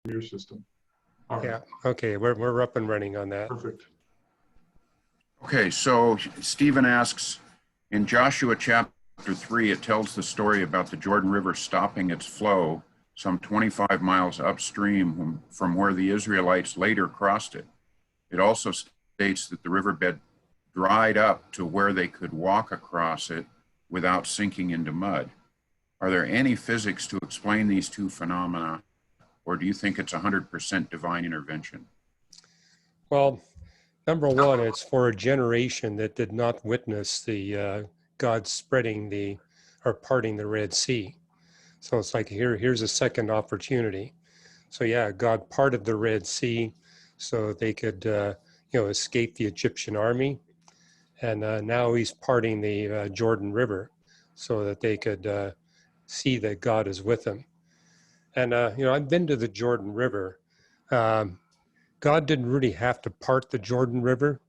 your system. All right. Yeah. Okay. We're up and running on that. Perfect. Okay, so Stephen asks, in Joshua chapter 3, it tells the story about the Jordan River stopping its flow some 25 miles upstream from where the Israelites later crossed it. It also states that the riverbed dried up to where they could walk across it without sinking into mud. Are there any physics to explain these two phenomena, or do you think it's 100% divine intervention? Well, number one, it's for a generation that did not witness the God spreading or parting the Red Sea. So it's like here's a second opportunity. So yeah, God parted the Red Sea so they could escape the Egyptian army, and now He's parting the Jordan River so that they could see that God is with them. And I've been to the Jordan River. Um, God didn't really have to part the Jordan River.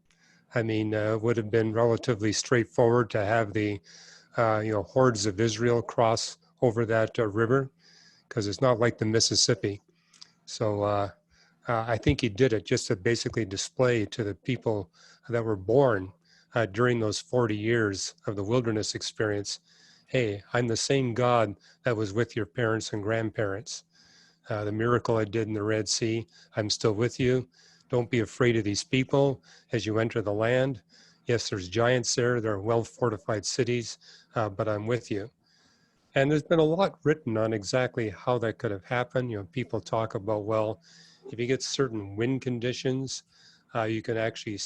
I mean, it would have been relatively straightforward to have the hordes of Israel cross over that river, because it's not like the Mississippi. So I think He did it just to basically display to the people that were born during those 40 years of the wilderness experience, hey, I'm the same God that was with your parents and grandparents. The miracle I did in the Red Sea, I'm still with you. Don't be afraid of these people as you enter the land. Yes, there's giants there. There are well-fortified cities, but I'm with you. And there's been a lot written on exactly how that could have happened. People talk about, well, if you get certain wind conditions, you can actually,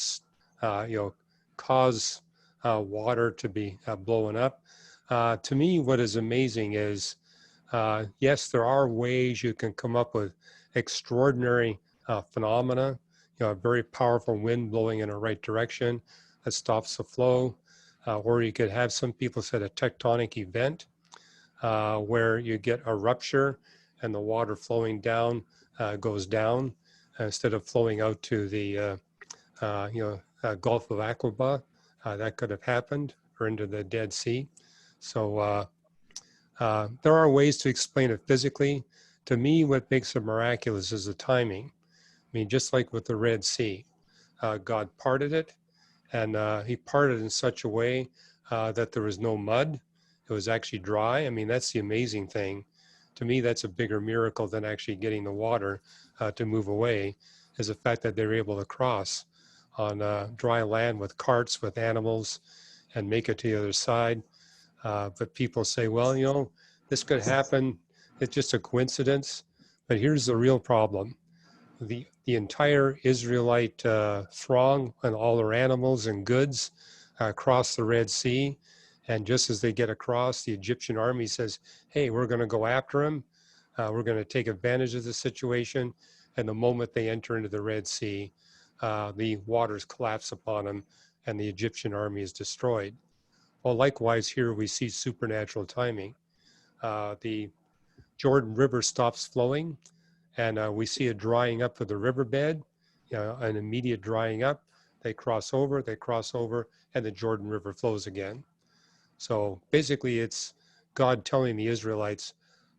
cause water to be blowing up. To me, what is amazing is, yes, there are ways you can come up with extraordinary phenomena. A very powerful wind blowing in a right direction that stops the flow, or you could have, some people said, a tectonic event where you get a rupture and the water flowing down goes down instead of flowing out to the Gulf of Aqaba. That could have happened, or into the Dead Sea. So there are ways to explain it physically. To me, what makes it miraculous is the timing. I mean, just like with the Red Sea, God parted it, and He parted in such a way that there was no mud. It was actually dry. I mean, that's the amazing thing. To me, that's a bigger miracle than actually getting the water to move away, is the fact that they were able to cross on dry land with carts, with animals, and make it to the other side. But people say, well, this could happen. It's just a coincidence. But here's the real problem. The entire Israelite throng and all their animals and goods cross the Red Sea. And just as they get across, the Egyptian army says, hey, we're going to go after him. We're going to take advantage of the situation. And the moment they enter into the Red Sea, the waters collapse upon them and the Egyptian army is destroyed. Well, likewise, here we see supernatural timing. The Jordan River stops flowing, and we see a drying up of the riverbed, an immediate drying up. They cross over, and the Jordan River flows again. So basically, it's God telling the Israelites,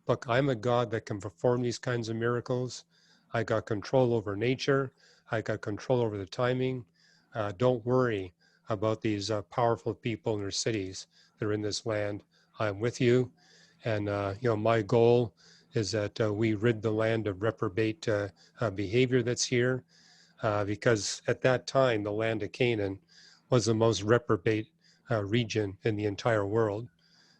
look, I'm a God that can perform these kinds of miracles. I got control over nature. I got control over the timing. Don't worry about these powerful people in their cities that are in this land. I'm with you. And, my goal is that we rid the land of reprobate behavior that's here. Because at that time, the land of Canaan was the most reprobate region in the entire world.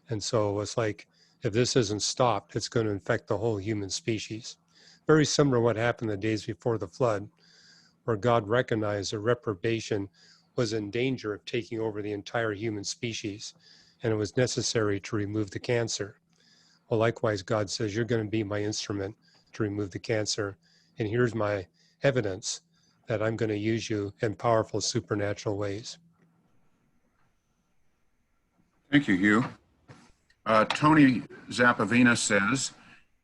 And so it's like, if this isn't stopped, it's going to infect the whole human species. Very similar to what happened the days before the flood, where God recognized that reprobation was in danger of taking over the entire human species, and it was necessary to remove the cancer. Well, likewise, God says, you're going to be my instrument to remove the cancer, and here's my evidence that I'm going to use you in powerful supernatural ways. Thank you, Hugh. Tony Zapovina says,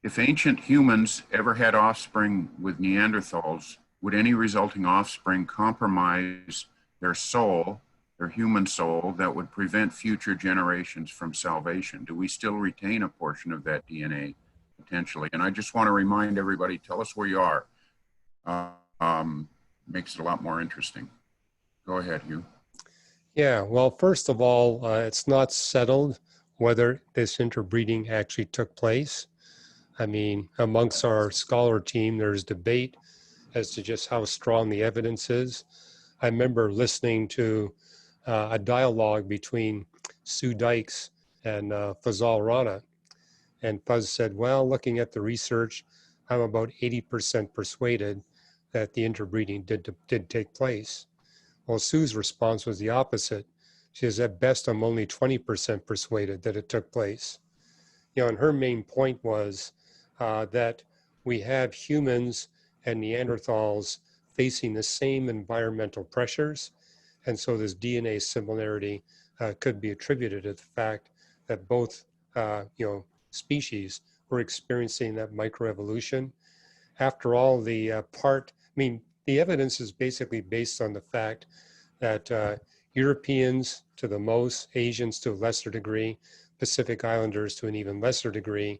if ancient humans ever had offspring with Neanderthals, would any resulting offspring compromise their soul, their human soul, that would prevent future generations from salvation? Do we still retain a portion of that DNA potentially. And I just want to remind everybody, tell us where you are. Makes it a lot more interesting. Go ahead, Hugh. Yeah, well, first of all, it's not settled whether this interbreeding actually took place. I mean, amongst our scholar team, there's debate as to just how strong the evidence is. I remember listening to a dialogue between Sue Dykes and Fazal Rana. And Fuz said, well, looking at the research, I'm about 80% persuaded that the interbreeding did take place. Well, Sue's response was the opposite. She says, at best, I'm only 20% persuaded that it took place. You know, and her main point was that we have humans and Neanderthals facing the same environmental pressures. And so this DNA similarity could be attributed to the fact that both, species were experiencing that microevolution. After all, the the evidence is basically based on the fact that Europeans to the most, Asians to a lesser degree, Pacific Islanders to an even lesser degree,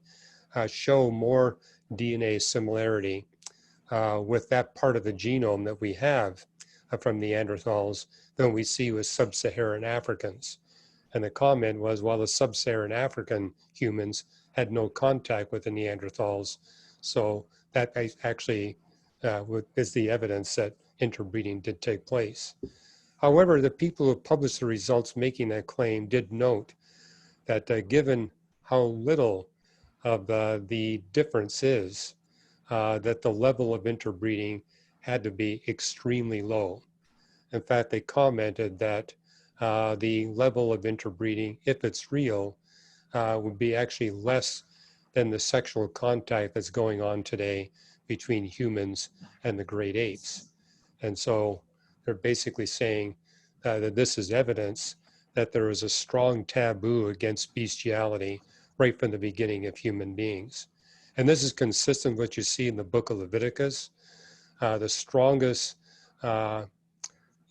show more DNA similarity with that part of the genome that we have from Neanderthals than we see with sub-Saharan Africans. And the comment was, well, the sub-Saharan African humans had no contact with the Neanderthals. So that actually is the evidence that interbreeding did take place. However, the people who published the results making that claim did note that given how little of the difference is, that the level of interbreeding had to be extremely low. In fact, they commented that the level of interbreeding, if it's real, would be actually less than the sexual contact that's going on today between humans and the great apes. And so they're basically saying that this is evidence that there is a strong taboo against bestiality right from the beginning of human beings. And this is consistent with what you see in the book of Leviticus. The strongest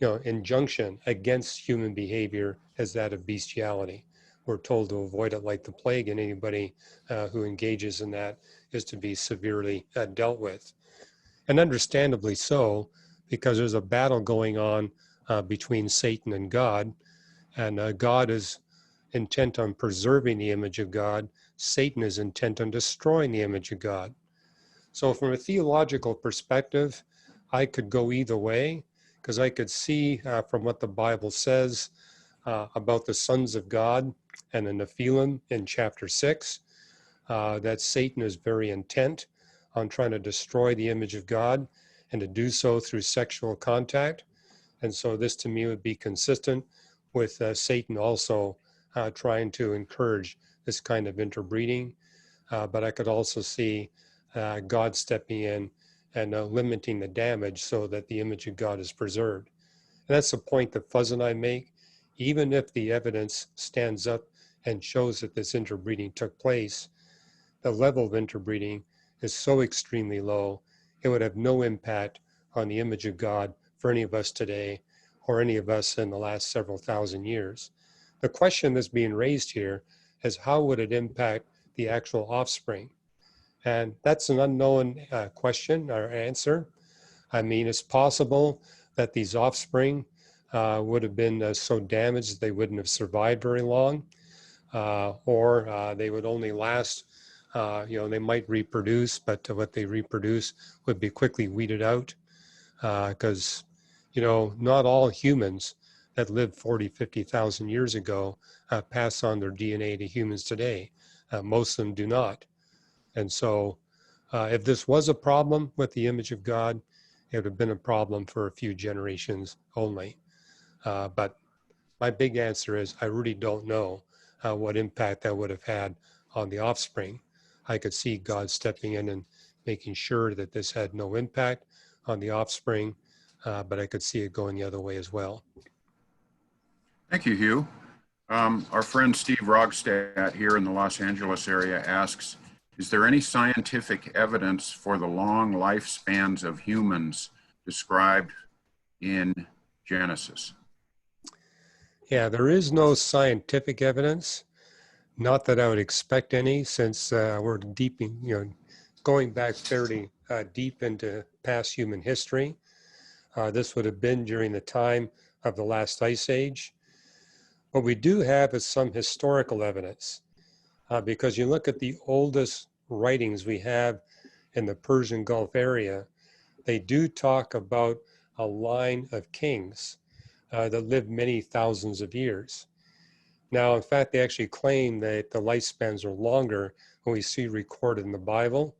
injunction against human behavior is that of bestiality. We're told to avoid it like the plague, and anybody who engages in that is to be severely dealt with. And understandably so, because there's a battle going on between Satan and God, and God is intent on preserving the image of God. Satan is intent on destroying the image of God. So from a theological perspective, I could go either way, because I could see from what the Bible says about the sons of God and the Nephilim in chapter 6, that Satan is very intent on trying to destroy the image of God and to do so through sexual contact. And so this to me would be consistent with Satan also trying to encourage this kind of interbreeding. But I could also see God stepping in and limiting the damage so that the image of God is preserved. And that's the point that Fuzz and I make. Even if the evidence stands up and shows that this interbreeding took place, the level of interbreeding is so extremely low, it would have no impact on the image of God for any of us today or any of us in the last several thousand years. The question that's being raised here is how would it impact the actual offspring? And that's an unknown question or answer. I mean, it's possible that these offspring would have been so damaged they wouldn't have survived very long, or they would only last, they might reproduce, but what they reproduce would be quickly weeded out because, not all humans that lived 40, 50,000 years ago pass on their DNA to humans today. Most of them do not. And so if this was a problem with the image of God, it would have been a problem for a few generations only. But my big answer is I really don't know what impact that would have had on the offspring. I could see God stepping in and making sure that this had no impact on the offspring, but I could see it going the other way as well. Thank you, Hugh. Our friend Steve Rogstad here in the Los Angeles area asks, is there any scientific evidence for the long lifespans of humans described in Genesis? Yeah, there is no scientific evidence. Not that I would expect any, since we're deep in, going back fairly deep into past human history. This would have been during the time of the last ice age. What we do have is some historical evidence, because you look at the oldest writings we have in the Persian Gulf area, they do talk about a line of kings that lived many thousands of years. Now, in fact, they actually claim that the lifespans are longer than we see recorded in the Bible,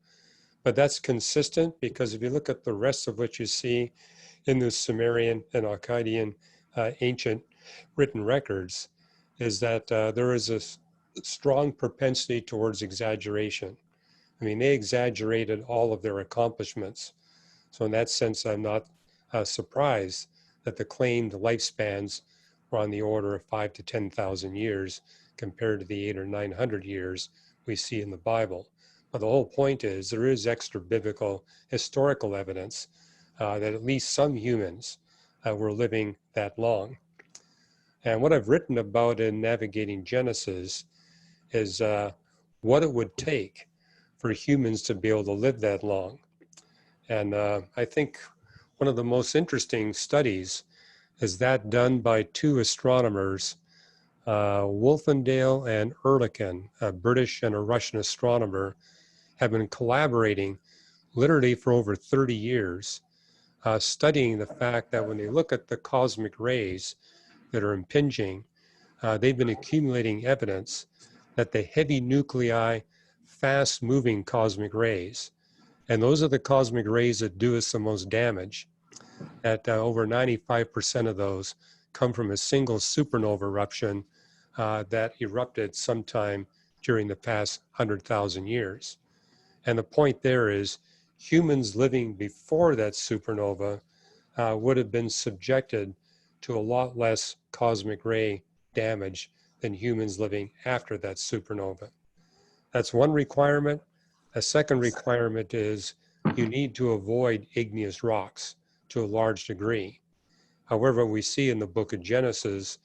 but that's consistent because if you look at the rest of what you see in the Sumerian and Akkadian ancient written records, is that there is a strong propensity towards exaggeration. I mean, they exaggerated all of their accomplishments. So in that sense, I'm not surprised that the claimed lifespans were on the order of 5 to 10,000 years compared to the 800 or 900 years we see in the Bible. But the whole point is there is extra biblical historical evidence that at least some humans were living that long. And what I've written about in Navigating Genesis is what it would take for humans to be able to live that long. And I think one of the most interesting studies is that done by two astronomers, Wolfendale and Ehrlichen, a British and a Russian astronomer, have been collaborating literally for over 30 years, studying the fact that when they look at the cosmic rays that are impinging, they've been accumulating evidence that the heavy nuclei, fast-moving cosmic rays, and those are the cosmic rays that do us the most damage, that over 95% of those come from a single supernova eruption that erupted sometime during the past 100,000 years. And the point there is humans living before that supernova would have been subjected to a lot less cosmic ray damage than humans living after that supernova. That's one requirement. A second requirement is you need to avoid igneous rocks to a large degree. However, we see in the book of Genesis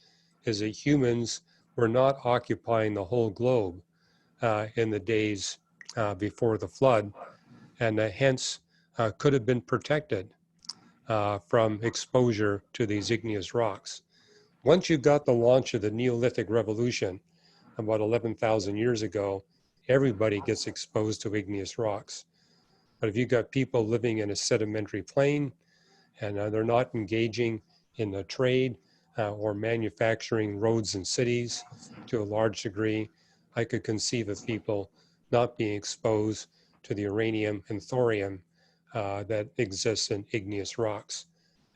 is that humans were not occupying the whole globe in the days before the flood, and hence could have been protected from exposure to these igneous rocks. Once you got the launch of the Neolithic Revolution about 11,000 years ago, everybody gets exposed to igneous rocks. But if you've got people living in a sedimentary plain and they're not engaging in the trade or manufacturing roads and cities to a large degree, I could conceive of people not being exposed to the uranium and thorium that exists in igneous rocks.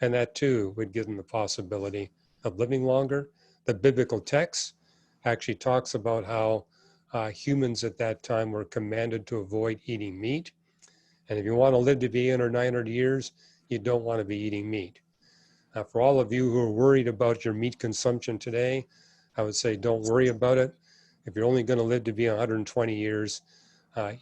And that too would give them the possibility of living longer. The biblical text actually talks about how humans at that time were commanded to avoid eating meat. And if you want to live to be 800 or 900 years, you don't want to be eating meat. For all of you who are worried about your meat consumption today, I would say don't worry about it. If you're only going to live to be 120 years,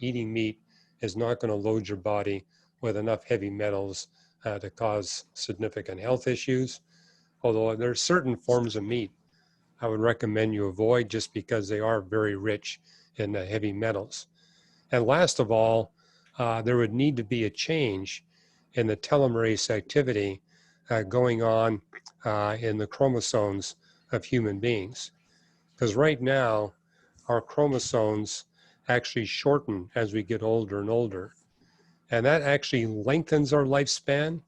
eating meat is not going to load your body with enough heavy metals to cause significant health issues. Although there are certain forms of meat I would recommend you avoid just because they are very rich in heavy metals. And last of all, there would need to be a change in the telomerase activity going on in the chromosomes of human beings. Because right now, our chromosomes actually shorten as we get older and older. And that actually lengthens our lifespan.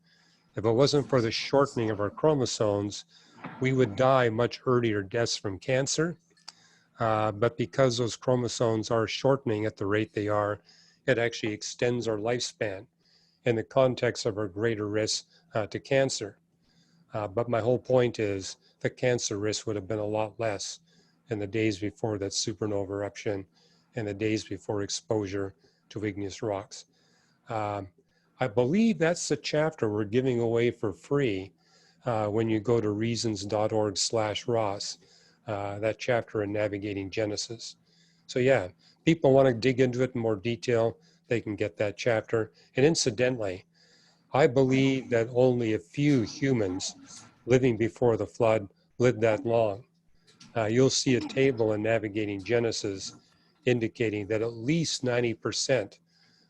If it wasn't for the shortening of our chromosomes, we would die much earlier deaths from cancer. But because those chromosomes are shortening at the rate they are, it actually extends our lifespan in the context of our greater risk to cancer. But my whole point is the cancer risk would have been a lot less in the days before that supernova eruption and the days before exposure to igneous rocks. I believe that's the chapter we're giving away for free when you go to reasons.org/Ross, that chapter in Navigating Genesis. So yeah, people want to dig into it in more detail, they can get that chapter. And incidentally, I believe that only a few humans living before the flood lived that long. you'll see a table in Navigating Genesis indicating that at least 90%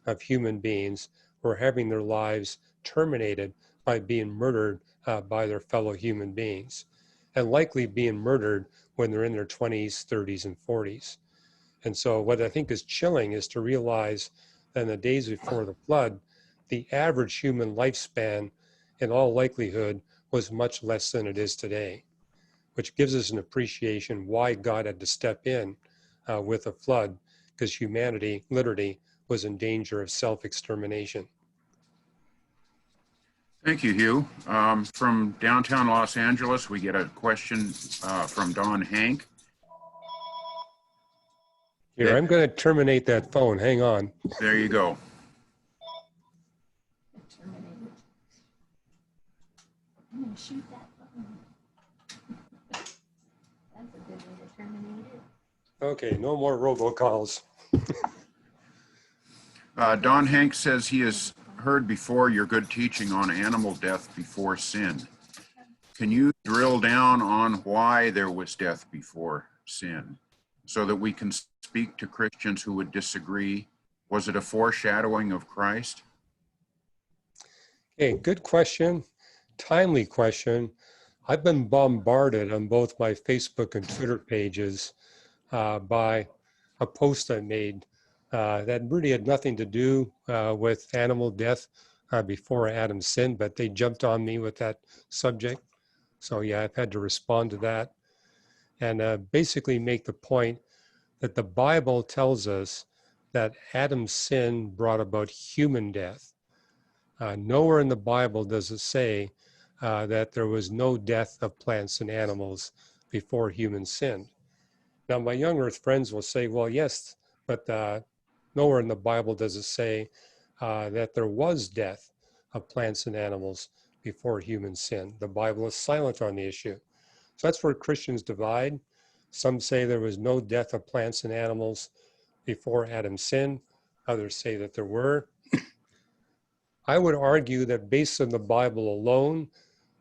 of human beings were having their lives terminated by being murdered by their fellow human beings, and likely being murdered when they're in their 20s, 30s, and 40s. And so what I think is chilling is to realize that in the days before the flood, the average human lifespan in all likelihood was much less than it is today, which gives us an appreciation why God had to step in with a flood, because humanity literally was in danger of self-extermination. Thank you, Hugh. From downtown Los Angeles, we get a question from Don Hank. Here, I'm going to terminate that phone. Hang on. There you go. I'm going to shoot that phone. That's a good way to terminate it. Okay, no more robocalls. Don Hank says he has heard before your good teaching on animal death before sin. Can you drill down on why there was death before sin so that we can speak to Christians who would disagree? Was it a foreshadowing of Christ? Okay, good question. Timely question. I've been bombarded on both my Facebook and Twitter pages by a post I made that really had nothing to do with animal death before Adam sinned, but they jumped on me with that subject. So yeah, I've had to respond to that and basically make the point that the Bible tells us that Adam's sin brought about human death. Nowhere in the Bible does it say that there was no death of plants and animals before humans sinned. Now, my young earth friends will say, well, yes, but nowhere in the Bible does it say that there was death of plants and animals before humans sinned. The Bible is silent on the issue. So that's where Christians divide. Some say there was no death of plants and animals before Adam sinned. Others say that there were. I would argue that based on the Bible alone,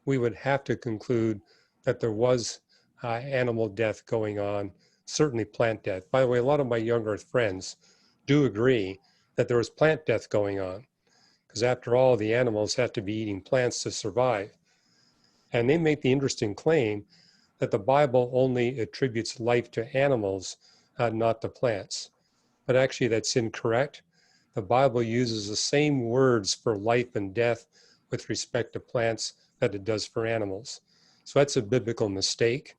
we would have to conclude that there was animal death going on, certainly plant death. By the way, a lot of my young earth friends do agree that there was plant death going on, because after all, the animals have to be eating plants to survive. And they make the interesting claim that the Bible only attributes life to animals, not to plants. But actually that's incorrect. The Bible uses the same words for life and death with respect to plants that it does for animals. So that's a biblical mistake.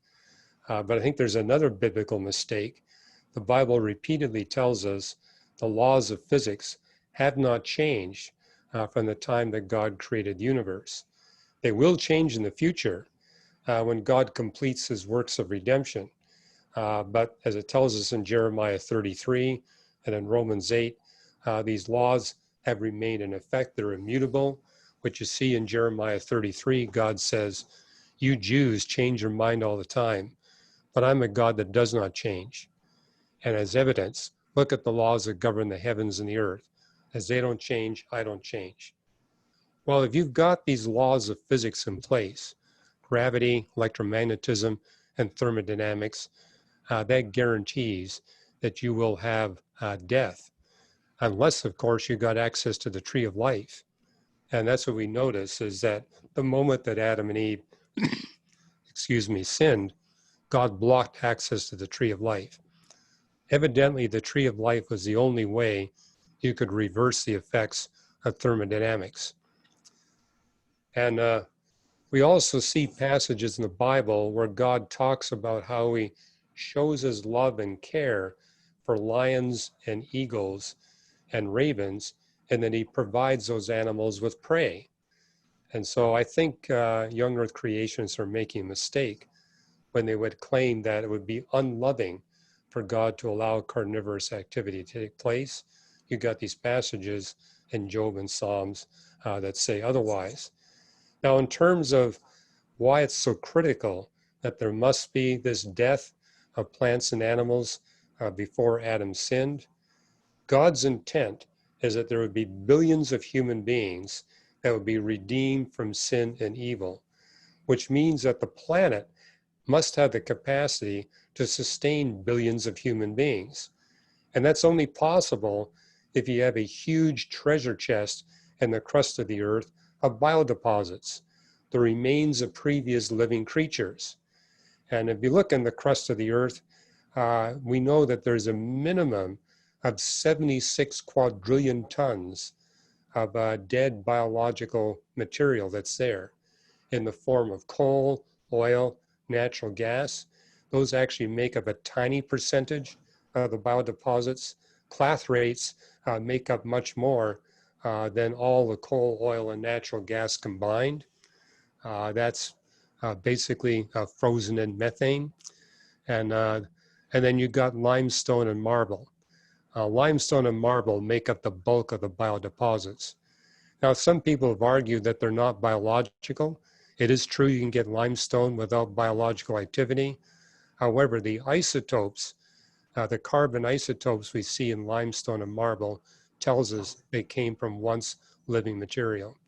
But I think there's another biblical mistake. The Bible repeatedly tells us the laws of physics have not changed from the time that God created the universe. They will change in the future when God completes his works of redemption. But as it tells us in Jeremiah 33 and in Romans 8, these laws have remained in effect. They're immutable. What you see in Jeremiah 33, God says, you Jews change your mind all the time, but I'm a God that does not change. And as evidence, look at the laws that govern the heavens and the earth. As they don't change, I don't change. Well, if you've got these laws of physics in place, gravity, electromagnetism, and thermodynamics, that guarantees that you will have death. Unless, of course, you got access to the tree of life. And that's what we notice is that the moment that Adam and Eve, sinned, God blocked access to the tree of life. Evidently, the tree of life was the only way you could reverse the effects of thermodynamics. And we also see passages in the Bible where God talks about how he shows his love and care for lions and eagles and ravens, and then he provides those animals with prey. And so I think young earth creationists are making a mistake when they would claim that it would be unloving for God to allow carnivorous activity to take place. You got these passages in Job and Psalms that say otherwise. Now, in terms of why it's so critical that there must be this death of plants and animals before Adam sinned, God's intent is that there would be billions of human beings that would be redeemed from sin and evil, which means that the planet must have the capacity to sustain billions of human beings. And that's only possible if you have a huge treasure chest in the crust of the earth of biodeposits, the remains of previous living creatures. And if you look in the crust of the earth, we know that there's a minimum of 76 quadrillion tons of dead biological material that's there in the form of coal, oil, natural gas. Those actually make up a tiny percentage of the biodeposits. Clathrates make up much more than all the coal, oil, and natural gas combined. That's basically frozen in methane. And then you got limestone and marble. Limestone and marble make up the bulk of the biodeposits. Now, some people have argued that they're not biological. It is true you can get limestone without biological activity. However, the isotopes, the carbon isotopes we see in limestone and marble tells us they came from once living material.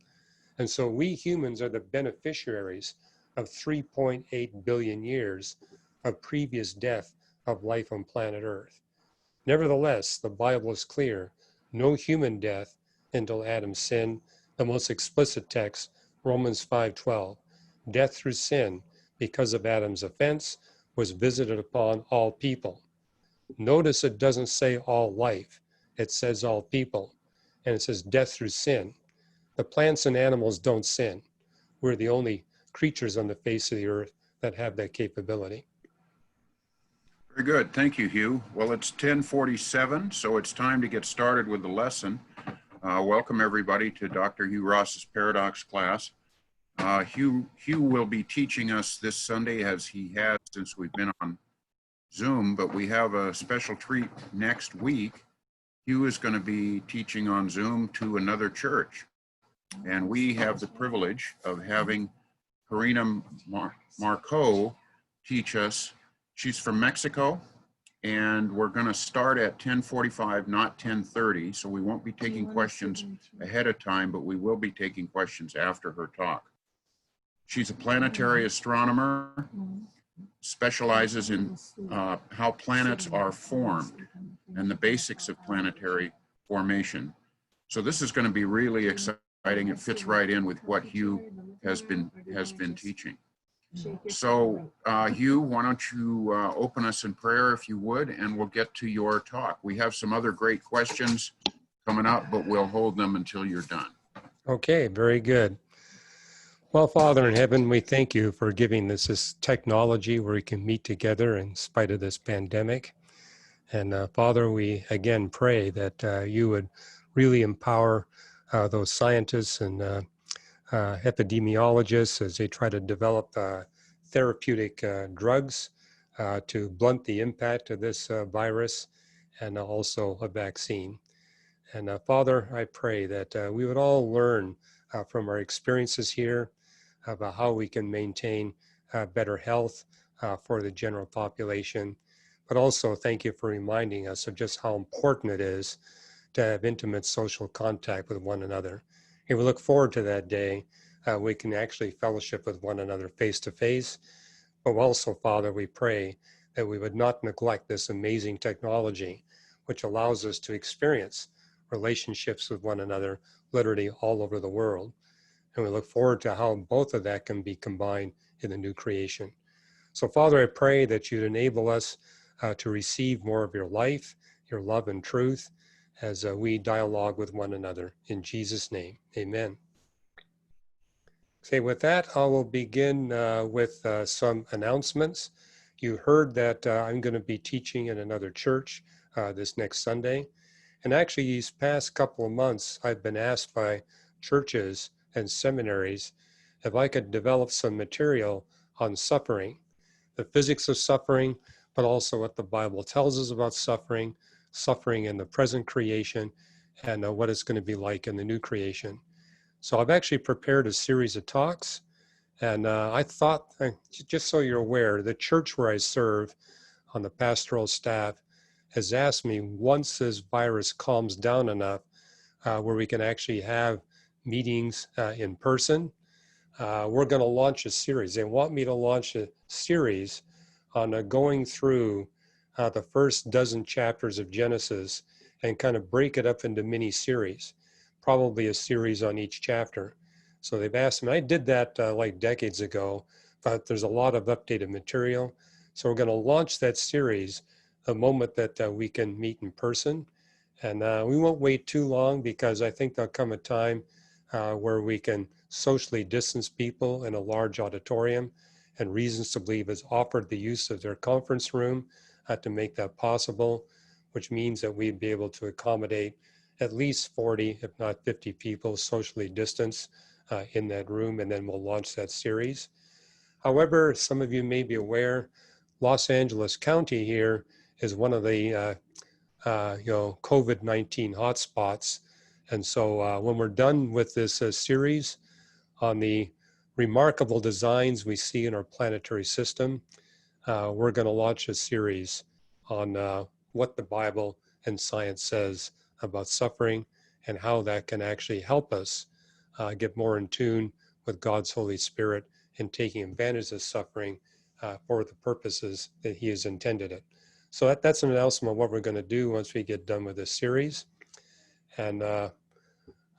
And so we humans are the beneficiaries of 3.8 billion years of previous death of life on planet Earth. Nevertheless, the Bible is clear, no human death until Adam sinned. The most explicit text, Romans 5:12, death through sin because of Adam's offense was visited upon all people. Notice it doesn't say all life, it says all people, and it says death through sin. The plants and animals don't sin. We're the only creatures on the face of the earth that have that capability. Very good. Thank you, Hugh. Well, it's 10:47, so it's time to get started with the lesson. Welcome, everybody, to Dr. Hugh Ross's Paradox class. Hugh will be teaching us this Sunday, as he has since we've been on Zoom, but we have a special treat next week. Hugh is going to be teaching on Zoom to another church. And we have the privilege of having Karina Marco teach us. She's from Mexico, and we're going to start at 10:45, not 10:30. So we won't be taking questions ahead of time, but we will be taking questions after her talk. She's a planetary astronomer, specializes in how planets are formed and the basics of planetary formation. So this is going to be really exciting. It fits right in with what Hugh has been teaching. So Hugh, why don't you open us in prayer if you would, and we'll get to your talk. We have some other great questions coming up, but we'll hold them until you're done. Okay, very good. Well, Father in heaven, we thank you for giving us this technology where we can meet together in spite of this pandemic. And Father, we again pray that you would really empower those scientists and epidemiologists as they try to develop therapeutic drugs to blunt the impact of this virus, and also a vaccine. And Father, I pray that we would all learn from our experiences here about how we can maintain better health for the general population. But also thank you for reminding us of just how important it is to have intimate social contact with one another. And we look forward to that day we can actually fellowship with one another face to face. But also, Father, we pray that we would not neglect this amazing technology, which allows us to experience relationships with one another literally all over the world. And we look forward to how both of that can be combined in the new creation. So, Father, I pray that you'd enable us to receive more of your life, your love and truth, as we dialogue with one another. In Jesus' name, amen. Okay, with that, I will begin with some announcements. You heard that I'm going to be teaching in another church this next Sunday. And actually, these past couple of months, I've been asked by churches and seminaries if I could develop some material on suffering, the physics of suffering, but also what the Bible tells us about suffering, suffering in the present creation, and what it's going to be like in the new creation. So I've actually prepared a series of talks, and I thought, just so you're aware, the church where I serve on the pastoral staff has asked me, once this virus calms down enough where we can actually have meetings in person, we're going to launch a series. They want me to launch a series on going through the first dozen chapters of Genesis and kind of break it up into mini series, probably a series on each chapter. So they've asked me, I did that like decades ago, but there's a lot of updated material. So we're going to launch that series the moment that we can meet in person. And we won't wait too long, because I think there'll come a time where we can socially distance people in a large auditorium, and Reasons to Believe has offered the use of their conference room to make that possible, which means that we'd be able to accommodate at least 40, if not 50 people socially distanced in that room, and then we'll launch that series. However, some of you may be aware, Los Angeles County here is one of the COVID-19 hotspots. And so when we're done with this series on the remarkable designs we see in our planetary system, we're going to launch a series on what the Bible and science says about suffering, and how that can actually help us get more in tune with God's Holy Spirit and taking advantage of suffering for the purposes that He has intended it. So that's an announcement of what we're going to do once we get done with this series. And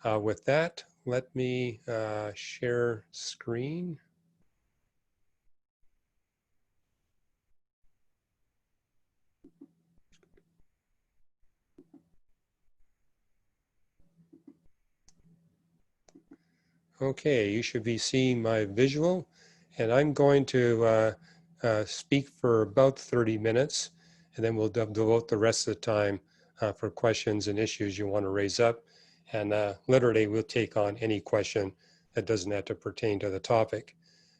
with that, let me share screen. Okay, you should be seeing my visual, and I'm going to speak for about 30 minutes, and then we'll devote the rest of the time for questions and issues you want to raise up. And literally, we'll take on any question that doesn't have to pertain to the topic.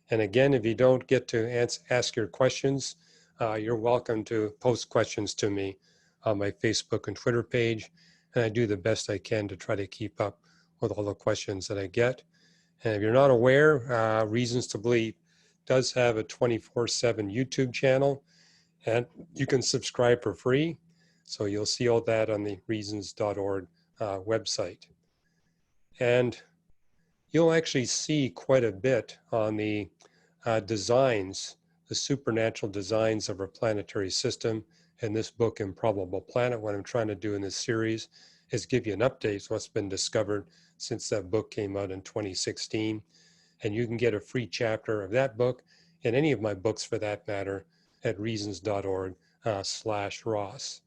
And again, if you don't get to ask your questions, you're welcome to post questions to me on my Facebook and Twitter page. And I do the best I can to try to keep up with all the questions that I get. And if you're not aware, Reasons to Believe does have a 24/7 YouTube channel, and you can subscribe for free. So you'll see all that on the reasons.org website. And you'll actually see quite a bit on the designs, the supernatural designs of our planetary system in this book, Improbable Planet. What I'm trying to do in this series is give you an update on what's been discovered since that book came out in 2016. And you can get a free chapter of that book, and any of my books for that matter, at reasons.org/Ross.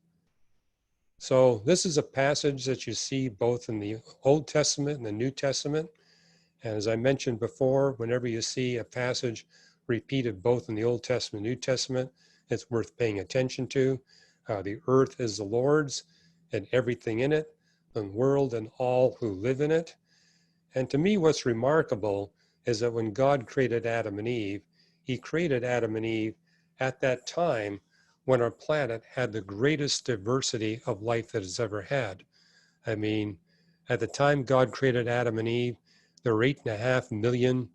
So this is a passage that you see both in the Old Testament and the New Testament. And as I mentioned before, whenever you see a passage repeated both in the Old Testament and New Testament, it's worth paying attention to. The earth is the Lord's and everything in it, the world and all who live in it. And to me, what's remarkable is that when God created Adam and Eve, He created Adam and Eve at that time when our planet had the greatest diversity of life that it's ever had. I mean, at the time God created Adam and Eve, there were 8.5 million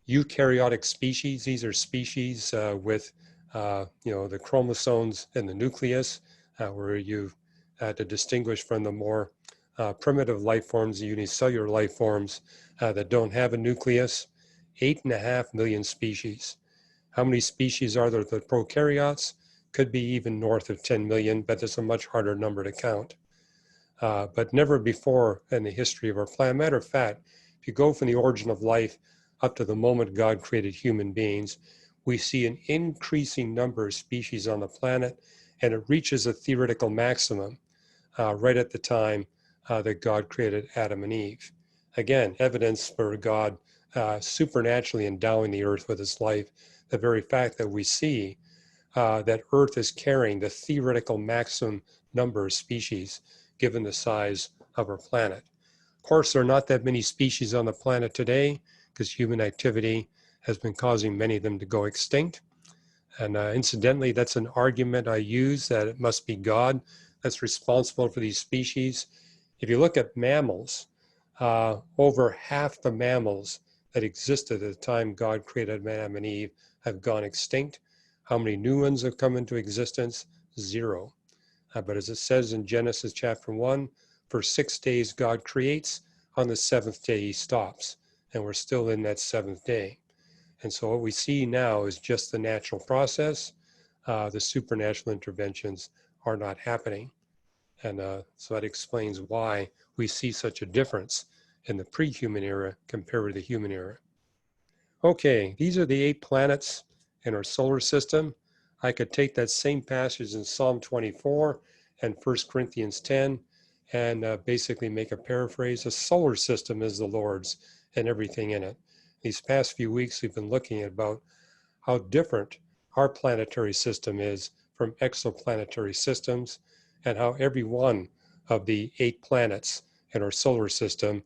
eukaryotic species. These are species with, the chromosomes in the nucleus, where you had to distinguish from the more primitive life forms, the unicellular life forms that don't have a nucleus. 8.5 million species. How many species are there of the prokaryotes? Could be even north of 10 million, but it's a much harder number to count. But never before in the history of our planet. Matter of fact, if you go from the origin of life up to the moment God created human beings, we see an increasing number of species on the planet, and it reaches a theoretical maximum right at the time that God created Adam and Eve. Again, evidence for God supernaturally endowing the earth with its life. The very fact that we see that Earth is carrying the theoretical maximum number of species given the size of our planet. Of course, there are not that many species on the planet today because human activity has been causing many of them to go extinct. And incidentally, that's an argument I use, that it must be God that's responsible for these species. If you look at mammals, over half the mammals that existed at the time God created Adam and Eve have gone extinct. How many new ones have come into existence? 0. But as it says in Genesis chapter 1, for 6 days God creates, on the seventh day he stops, and we're still in that seventh day. And so what we see now is just the natural process. The supernatural interventions are not happening. And so that explains why we see such a difference in the pre-human era compared with the human era. Okay, these are the 8 planets in our solar system. I could take that same passage in Psalm 24 and 1 Corinthians 10 and basically make a paraphrase. The solar system is the Lord's and everything in it. These past few weeks, we've been looking at about how different our planetary system is from exoplanetary systems, and how every one of the 8 planets in our solar system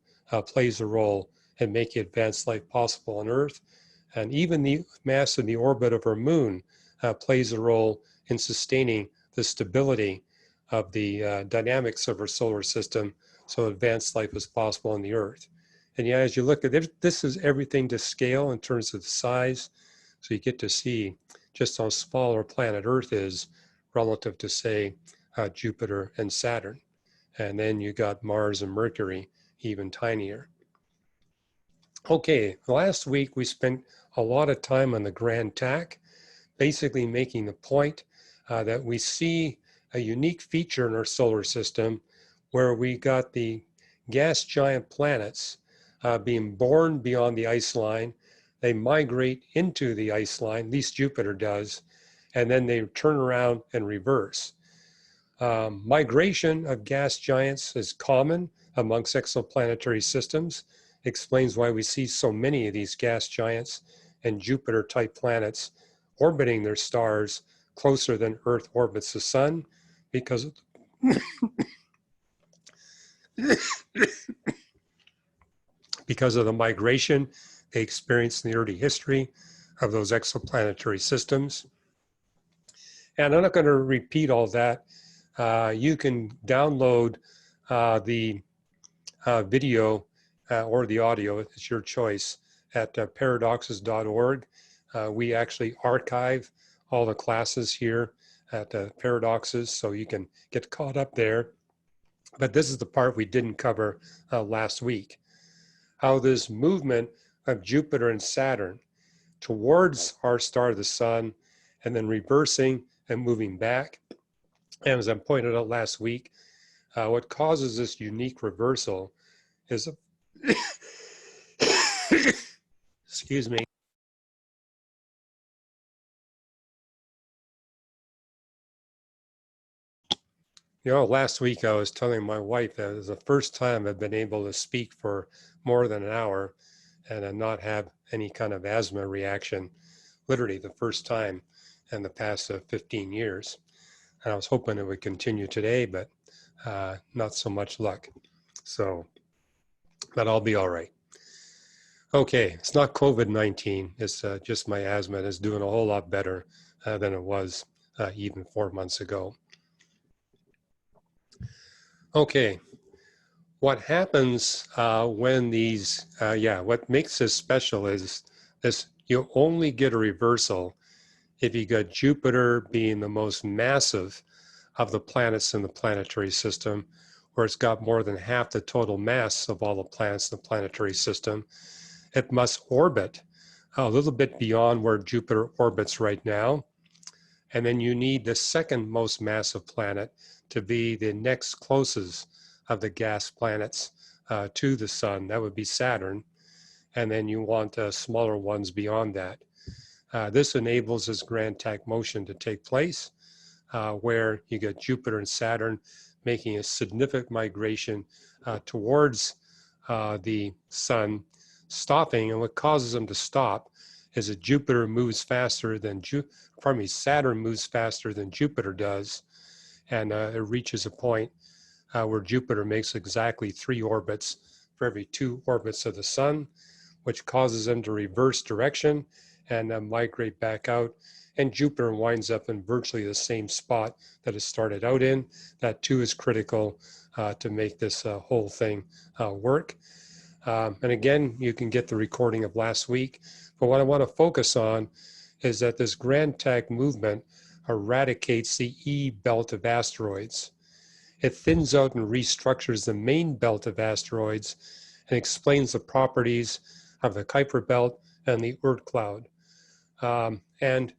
plays a role in making advanced life possible on Earth. And even the mass and the orbit of our moon plays a role in sustaining the stability of the dynamics of our solar system so advanced life is possible on the Earth. And yeah, as you look at it, this is everything to scale in terms of the size. So you get to see just how small our planet Earth is relative to, say, Jupiter and Saturn. And then you got Mars and Mercury, even tinier. Okay, last week we spent a lot of time on the grand tack, basically making the point that we see a unique feature in our solar system where we got the gas giant planets being born beyond the ice line. They migrate into the ice line, at least Jupiter does, and then they turn around and reverse. Migration of gas giants is common amongst exoplanetary systems, explains why we see so many of these gas giants and Jupiter-type planets orbiting their stars closer than Earth orbits the sun, because because of the migration they experienced in the early history of those exoplanetary systems. And I'm not going to repeat all that. You can download the video or the audio, it's your choice, at paradoxes.org. We actually archive all the classes here at Paradoxes, so you can get caught up there. But this is the part we didn't cover last week. How this movement of Jupiter and Saturn towards our star, the sun, and then reversing and moving back. And as I pointed out last week, what causes this unique reversal is, excuse me, you know, last week I was telling my wife that it was the first time I've been able to speak for more than an hour and not have any kind of asthma reaction, literally the first time in the past 15 years. And I was hoping it would continue today, but not so much luck. So, but I'll be all right. Okay, it's not COVID-19, it's just my asthma is doing a whole lot better than it was even 4 months ago. Okay, what happens when these, what makes this special is this, you only get a reversal if you got Jupiter being the most massive of the planets in the planetary system, where it's got more than half the total mass of all the planets in the planetary system. It must orbit a little bit beyond where Jupiter orbits right now. And then you need the second most massive planet to be the next closest of the gas planets to the sun. That would be Saturn. And then you want smaller ones beyond that. This enables this grand tack motion to take place, where you get Jupiter and Saturn making a significant migration towards the sun, stopping. And what causes them to stop is that Saturn moves faster than Jupiter does. And it reaches a point where Jupiter makes exactly 3 orbits for every 2 orbits of the sun, which causes them to reverse direction and migrate back out. And Jupiter winds up in virtually the same spot that it started out in. That too is critical to make this whole thing work. And again, you can get the recording of last week. But what I want to focus on is that this grand tack movement eradicates the E belt of asteroids. It thins out and restructures the main belt of asteroids and explains the properties of the Kuiper belt and the Oort cloud. And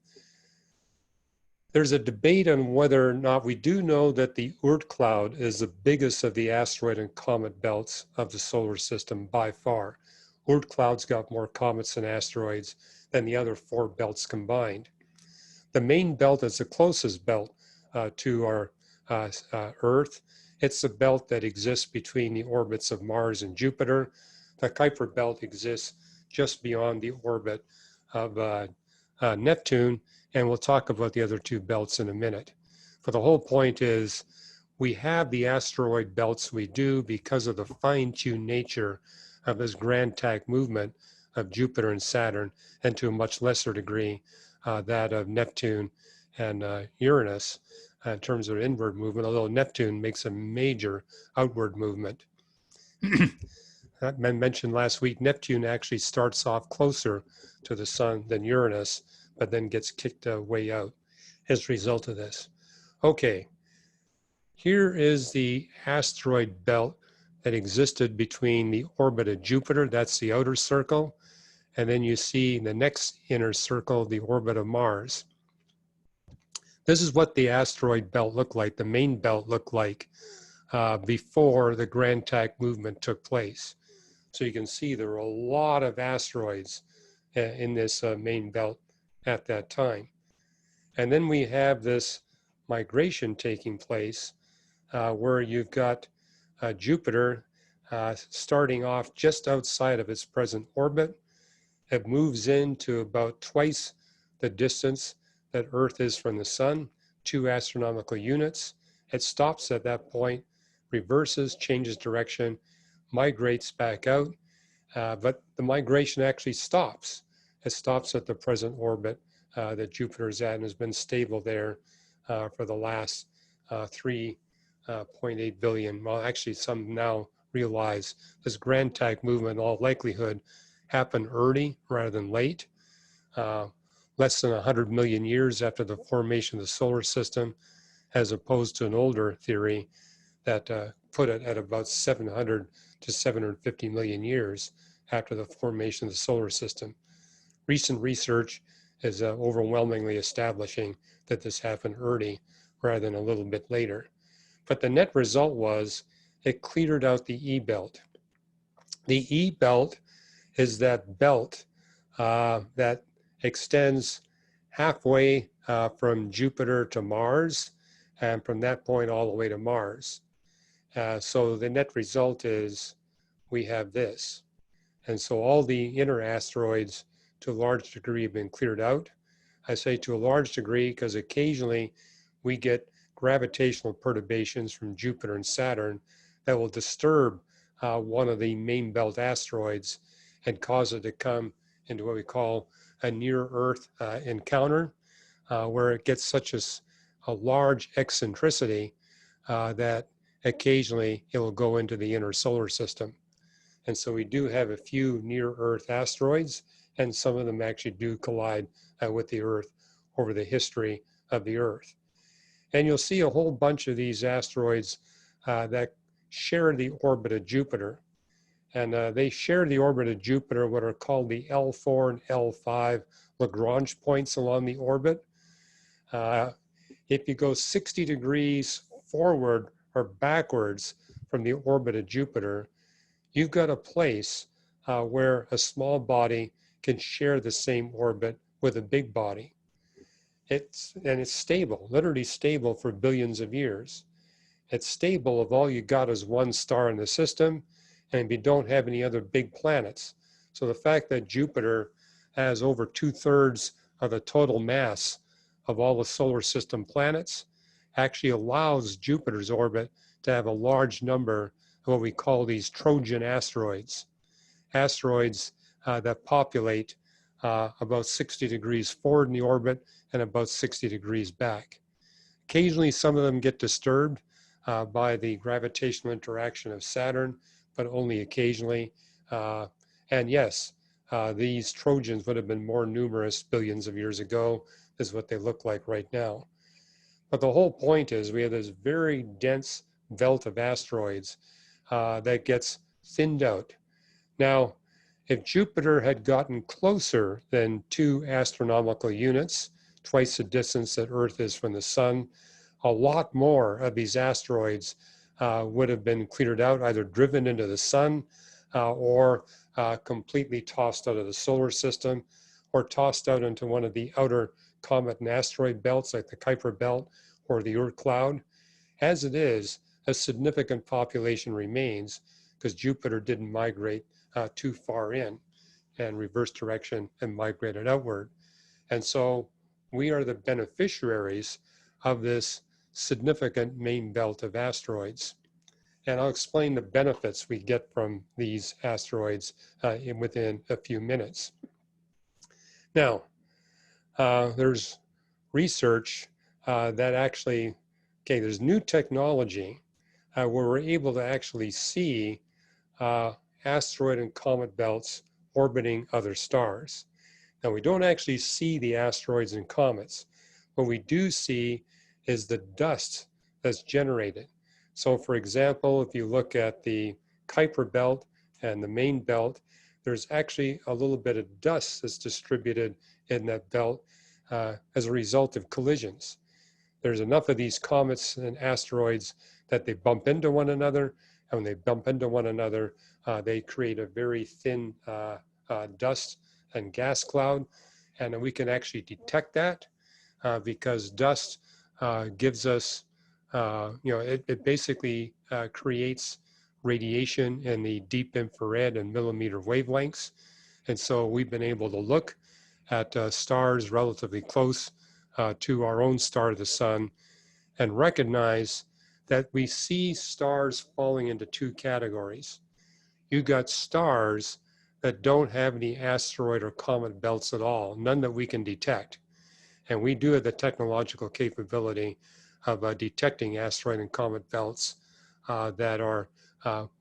there's a debate on whether or not we do know that the Oort cloud is the biggest of the asteroid and comet belts of the solar system by far. Oort cloud's got more comets and asteroids than the other 4 belts combined. The main belt is the closest belt to our Earth. It's the belt that exists between the orbits of Mars and Jupiter. The Kuiper belt exists just beyond the orbit of Neptune, and we'll talk about the other 2 belts in a minute. But the whole point is we have the asteroid belts we do because of the fine-tuned nature of this grand tag movement of Jupiter and Saturn, and to a much lesser degree that of Neptune and Uranus in terms of inward movement, although Neptune makes a major outward movement. I mentioned last week, Neptune actually starts off closer to the sun than Uranus, but then gets kicked way out as a result of this. Okay, here is the asteroid belt that existed between the orbit of Jupiter, that's the outer circle, and then you see the next inner circle, the orbit of Mars. This is what the asteroid belt looked like, the main belt looked like before the grand tag movement took place. So you can see there were a lot of asteroids in this main belt at that time. And then we have this migration taking place where you've got Jupiter starting off just outside of its present orbit. It moves into about twice the distance that Earth is from the sun, 2 astronomical units. It stops at that point, reverses, changes direction, migrates back out, but the migration actually stops. It stops at the present orbit that Jupiter is at and has been stable there for the last 3.8 billion. Well, actually, some now realize this grand tag movement, in all likelihood, happened early rather than late. Less than 100 million years after the formation of the solar system, as opposed to an older theory that put it at about 700 to 750 million years after the formation of the solar system. Recent research is overwhelmingly establishing that this happened early rather than a little bit later. But the net result was it cleared out the E-belt. The E-belt is that belt that extends halfway from Jupiter to Mars, and from that point all the way to Mars. So the net result is we have this. And so all the inner asteroids to a large degree have been cleared out. I say to a large degree because occasionally we get gravitational perturbations from Jupiter and Saturn that will disturb one of the main belt asteroids and cause it to come into what we call a near-Earth encounter, where it gets such a large eccentricity that occasionally it will go into the inner solar system. And so we do have a few near-Earth asteroids, and some of them actually do collide with the Earth over the history of the Earth. And you'll see a whole bunch of these asteroids that share the orbit of Jupiter. And they share the orbit of Jupiter, what are called the L4 and L5 Lagrange points along the orbit. If you go 60 degrees forward or backwards from the orbit of Jupiter, you've got a place where a small body can share the same orbit with a big body. It's stable, literally stable for billions of years. It's stable if all you got is one star in the system and if you don't have any other big planets. So the fact that Jupiter has over 2/3 of the total mass of all the solar system planets actually allows Jupiter's orbit to have a large number of what we call these Trojan asteroids. Asteroids that populate about 60 degrees forward in the orbit and about 60 degrees back. Occasionally, some of them get disturbed by the gravitational interaction of Saturn, but only occasionally. And yes, these Trojans would have been more numerous billions of years ago, is what they look like right now. But the whole point is we have this very dense belt of asteroids that gets thinned out. Now, if Jupiter had gotten closer than 2 astronomical units, twice the distance that Earth is from the sun, a lot more of these asteroids would have been cleared out, either driven into the sun or completely tossed out of the solar system, or tossed out into one of the outer comet and asteroid belts like the Kuiper belt or the Oort cloud. As it is, a significant population remains because Jupiter didn't migrate too far in and reverse direction and migrated outward. And so we are the beneficiaries of this significant main belt of asteroids. And I'll explain the benefits we get from these asteroids within a few minutes. Now, there's research that actually, there's new technology where we're able to actually see asteroid and comet belts orbiting other stars. Now, we don't actually see the asteroids and comets. What we do see is the dust that's generated. So, for example, if you look at the Kuiper belt and the main belt, there's actually a little bit of dust that's distributed in that belt as a result of collisions. There's enough of these comets and asteroids that they bump into one another, and when they bump into one another, they create a very thin dust and gas cloud, and we can actually detect that because dust gives us, it basically creates radiation in the deep infrared and millimeter wavelengths. And so we've been able to look at stars relatively close to our own star, the sun, and recognize that we see stars falling into 2 categories. You got stars that don't have any asteroid or comet belts at all, none that we can detect. And we do have the technological capability of detecting asteroid and comet belts that are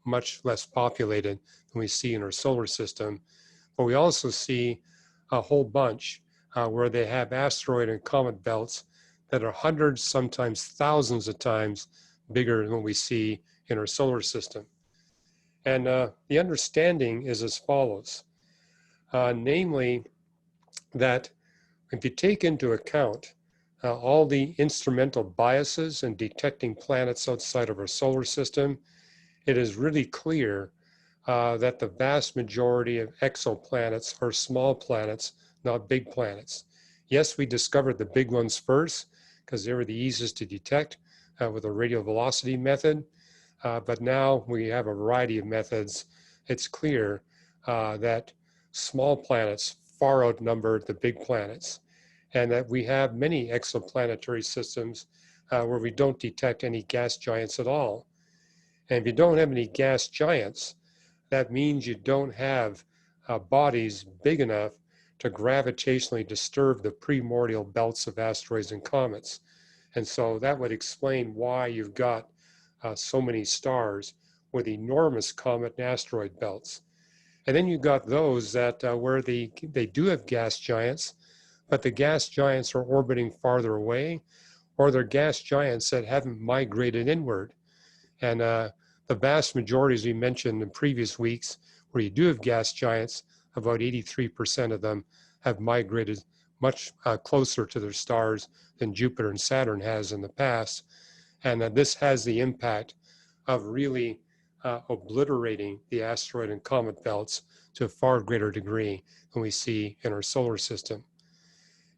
much less populated than we see in our solar system. But we also see a whole bunch where they have asteroid and comet belts that are hundreds, sometimes thousands of times bigger than what we see in our solar system. And the understanding is as follows, namely that if you take into account all the instrumental biases in detecting planets outside of our solar system, it is really clear that the vast majority of exoplanets are small planets, not big planets. Yes, we discovered the big ones first because they were the easiest to detect with a radial velocity method. But now we have a variety of methods. It's clear that small planets far outnumber the big planets, and that we have many exoplanetary systems where we don't detect any gas giants at all. And if you don't have any gas giants, that means you don't have bodies big enough to gravitationally disturb the primordial belts of asteroids and comets. And so that would explain why you've got so many stars with enormous comet and asteroid belts. And then you've got those that where they do have gas giants, but the gas giants are orbiting farther away, or they're gas giants that haven't migrated inward. And the vast majority, as we mentioned in previous weeks, where you do have gas giants, about 83% of them have migrated much closer to their stars than Jupiter and Saturn has in the past. And this has the impact of really obliterating the asteroid and comet belts to a far greater degree than we see in our solar system.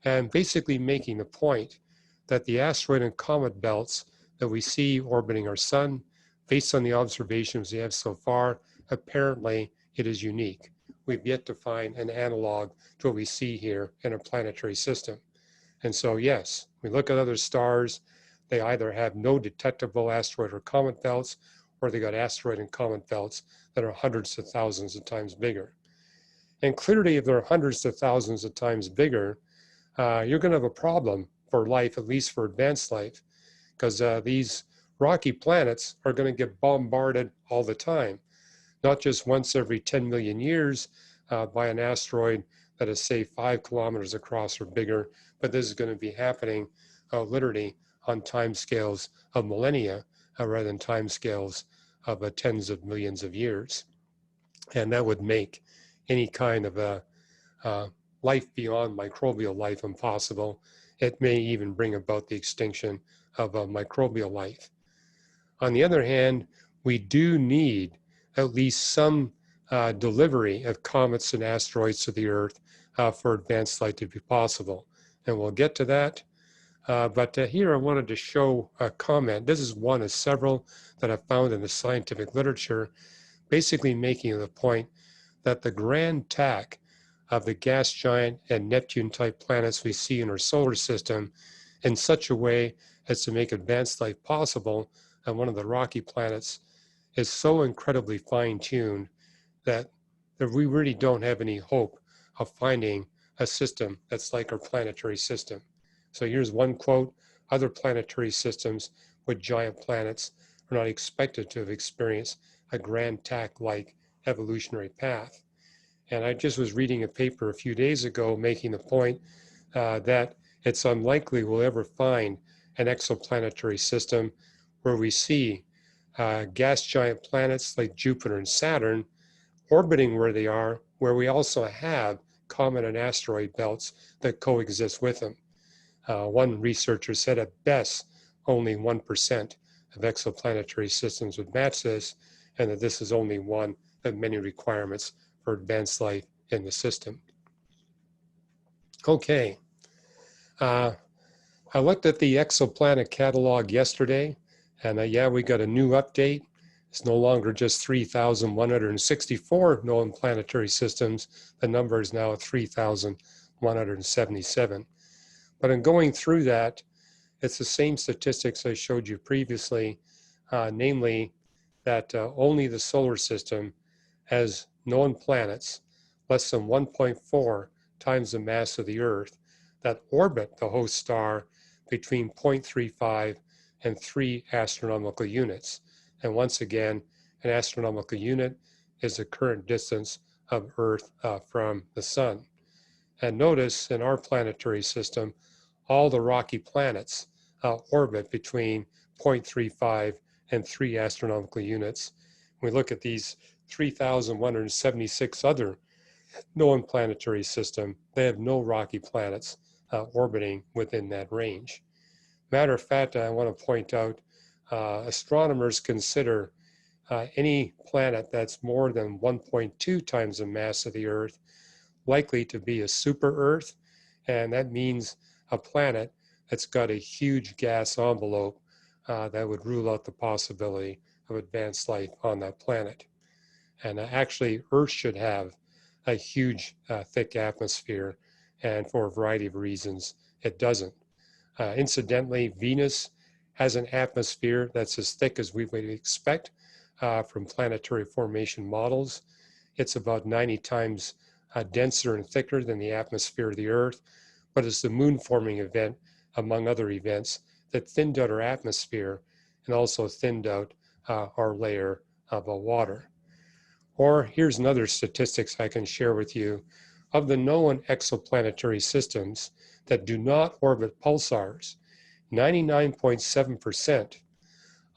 And basically making the point that the asteroid and comet belts that we see orbiting our sun, based on the observations we have so far, apparently it is unique. We've yet to find an analog to what we see here in a planetary system. And so, yes, we look at other stars, they either have no detectable asteroid or comet belts, or they got asteroid and comet belts that are hundreds of thousands of times bigger. And clearly, if they're hundreds of thousands of times bigger, you're going to have a problem for life, at least for advanced life, because these rocky planets are going to get bombarded all the time, not just once every 10 million years by an asteroid that is, say, 5 kilometers across or bigger, but this is going to be happening literally on time scales of millennia rather than time scales of tens of millions of years. and that would make any kind of a life beyond microbial life impossible. It may even bring about the extinction of microbial life. On the other hand, we do need at least some delivery of comets and asteroids to the Earth for advanced life to be possible. And we'll get to that. But here I wanted to show a comment. This is one of several that I've found in the scientific literature, basically making the point that the grand tack of the gas giant and Neptune-type planets we see in our solar system in such a way as to make advanced life possible on one of the rocky planets is so incredibly fine-tuned that we really don't have any hope of finding a system that's like our planetary system. So here's one quote: other planetary systems with giant planets are not expected to have experienced a grand tack-like evolutionary path. And I just was reading a paper a few days ago making the point that it's unlikely we'll ever find an exoplanetary system where we see gas giant planets like Jupiter and Saturn orbiting where they are, where we also have comet and asteroid belts that coexist with them. One researcher said at best only 1% of exoplanetary systems would match this, and that this is only one of many requirements for advanced life in the system. Okay, I looked at the exoplanet catalog yesterday, and yeah, we got a new update. It's no longer just 3,164 known planetary systems. The number is now 3,177. But in going through that, it's the same statistics I showed you previously, namely that only the solar system has known planets less than 1.4 times the mass of the Earth that orbit the host star between 0.35 and 3 astronomical units. And once again, an astronomical unit is the current distance of Earth from the Sun. And notice in our planetary system, all the rocky planets orbit between 0.35 and 3 astronomical units. We look at these 3,176 other known planetary system, they have no rocky planets orbiting within that range. Matter of fact, I want to point out, astronomers consider any planet that's more than 1.2 times the mass of the Earth likely to be a super Earth, and that means a planet that's got a huge gas envelope that would rule out the possibility of advanced life on that planet. And actually, Earth should have a huge, thick atmosphere, and for a variety of reasons, it doesn't. Incidentally, Venus has an atmosphere that's as thick as we would expect from planetary formation models. It's about 90 times denser and thicker than the atmosphere of the Earth, but it's the moon forming event, among other events, that thinned out our atmosphere and also thinned out our layer of water. Or here's another statistics I can share with you. Of the known exoplanetary systems that do not orbit pulsars, 99.7%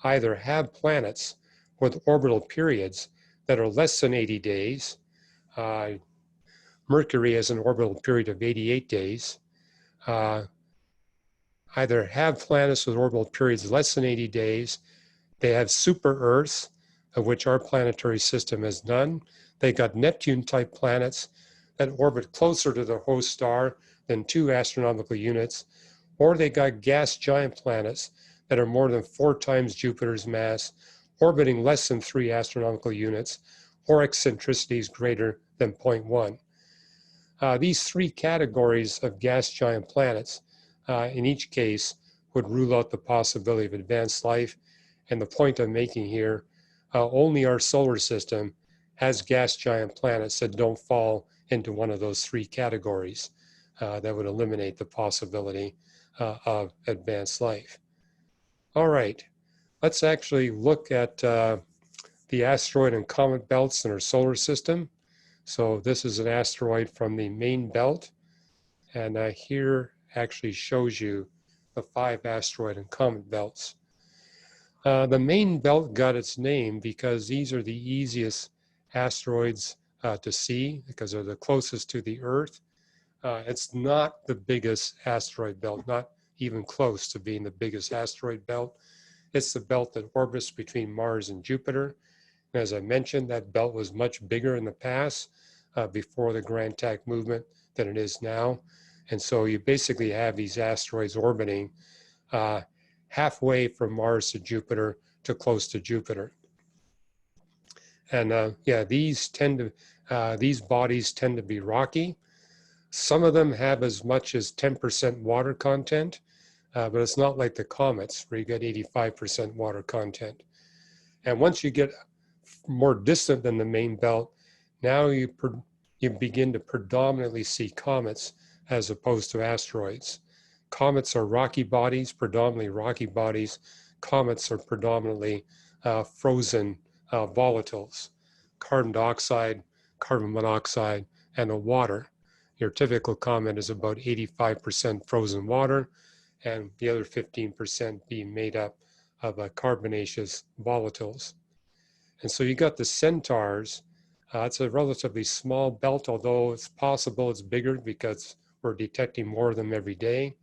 either have planets with orbital periods that are less than 80 days. Mercury has an orbital period of 88 days. Either have planets with orbital periods less than 80 days. They have super Earths, of which our planetary system has none. They got Neptune-type planets that orbit closer to their host star than 2 astronomical units, or they got gas giant planets that are more than 4 times Jupiter's mass, orbiting less than 3 astronomical units, or eccentricities greater than 0.1. These 3 categories of gas giant planets, in each case, would rule out the possibility of advanced life. And the point I'm making here, only our solar system has gas giant planets that don't fall into one of those 3 categories that would eliminate the possibility of advanced life. All right, let's actually look at the asteroid and comet belts in our solar system. So this is an asteroid from the main belt, and here actually shows you the 5 asteroid and comet belts. The main belt got its name because these are the easiest asteroids to see because they're the closest to the Earth. It's not the biggest asteroid belt, not even close to being the biggest asteroid belt. It's the belt that orbits between Mars and Jupiter. And as I mentioned, that belt was much bigger in the past before the Grand Tack movement than it is now. And so you basically have these asteroids orbiting halfway from Mars to Jupiter to close to Jupiter. And yeah, these bodies tend to be rocky. Some of them have as much as 10% water content, but it's not like the comets where you get 85% water content. And once you get more distant than the main belt, now you begin to predominantly see comets as opposed to asteroids. Comets are rocky bodies, predominantly rocky bodies. Comets are predominantly frozen volatiles, carbon dioxide, carbon monoxide, and the water. Your typical comet is about 85% frozen water, and the other 15% being made up of carbonaceous volatiles. And so you got the centaurs. It's a relatively small belt, although it's possible it's bigger because we're detecting more of them every day.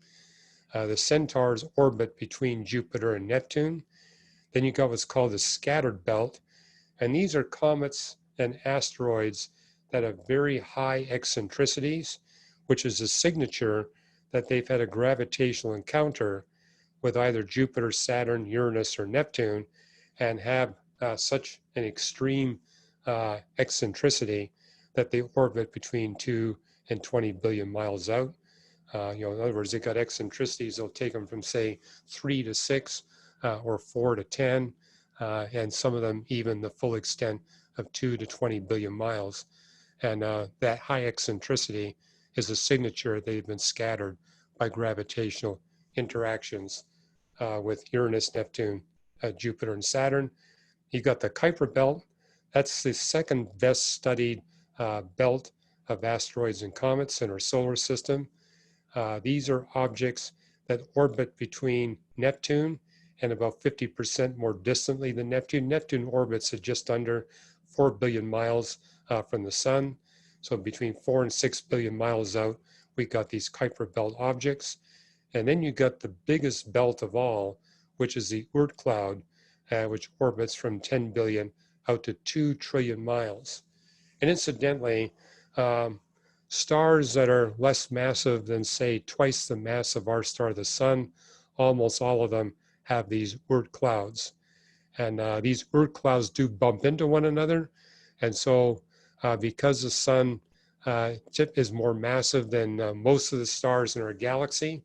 The centaurs orbit between Jupiter and Neptune. Then you got what's called the scattered belt. And these are comets and asteroids that have very high eccentricities, which is a signature that they've had a gravitational encounter with either Jupiter, Saturn, Uranus, or Neptune, and have such an extreme eccentricity that they orbit between 2 and 20 billion miles out. In other words, they got eccentricities that'll take them from, say, 3 to 6 or 4 to 10, and some of them even the full extent of 2 to 20 billion miles. And that high eccentricity is a signature they've been scattered by gravitational interactions with Uranus, Neptune, Jupiter, and Saturn. You've got the Kuiper belt. That's the second best studied belt of asteroids and comets in our solar system. These are objects that orbit between Neptune and about 50% more distantly than Neptune. Neptune orbits at just under 4 billion miles from the sun. So between 4 and 6 billion miles out, we got these Kuiper belt objects. And then you got the biggest belt of all, which is the Oort cloud, which orbits from 10 billion out to 2 trillion miles. And incidentally, stars that are less massive than, say, twice the mass of our star, the sun, almost all of them have these Oort clouds. And these Oort clouds do bump into one another. And so because the sun is more massive than most of the stars in our galaxy,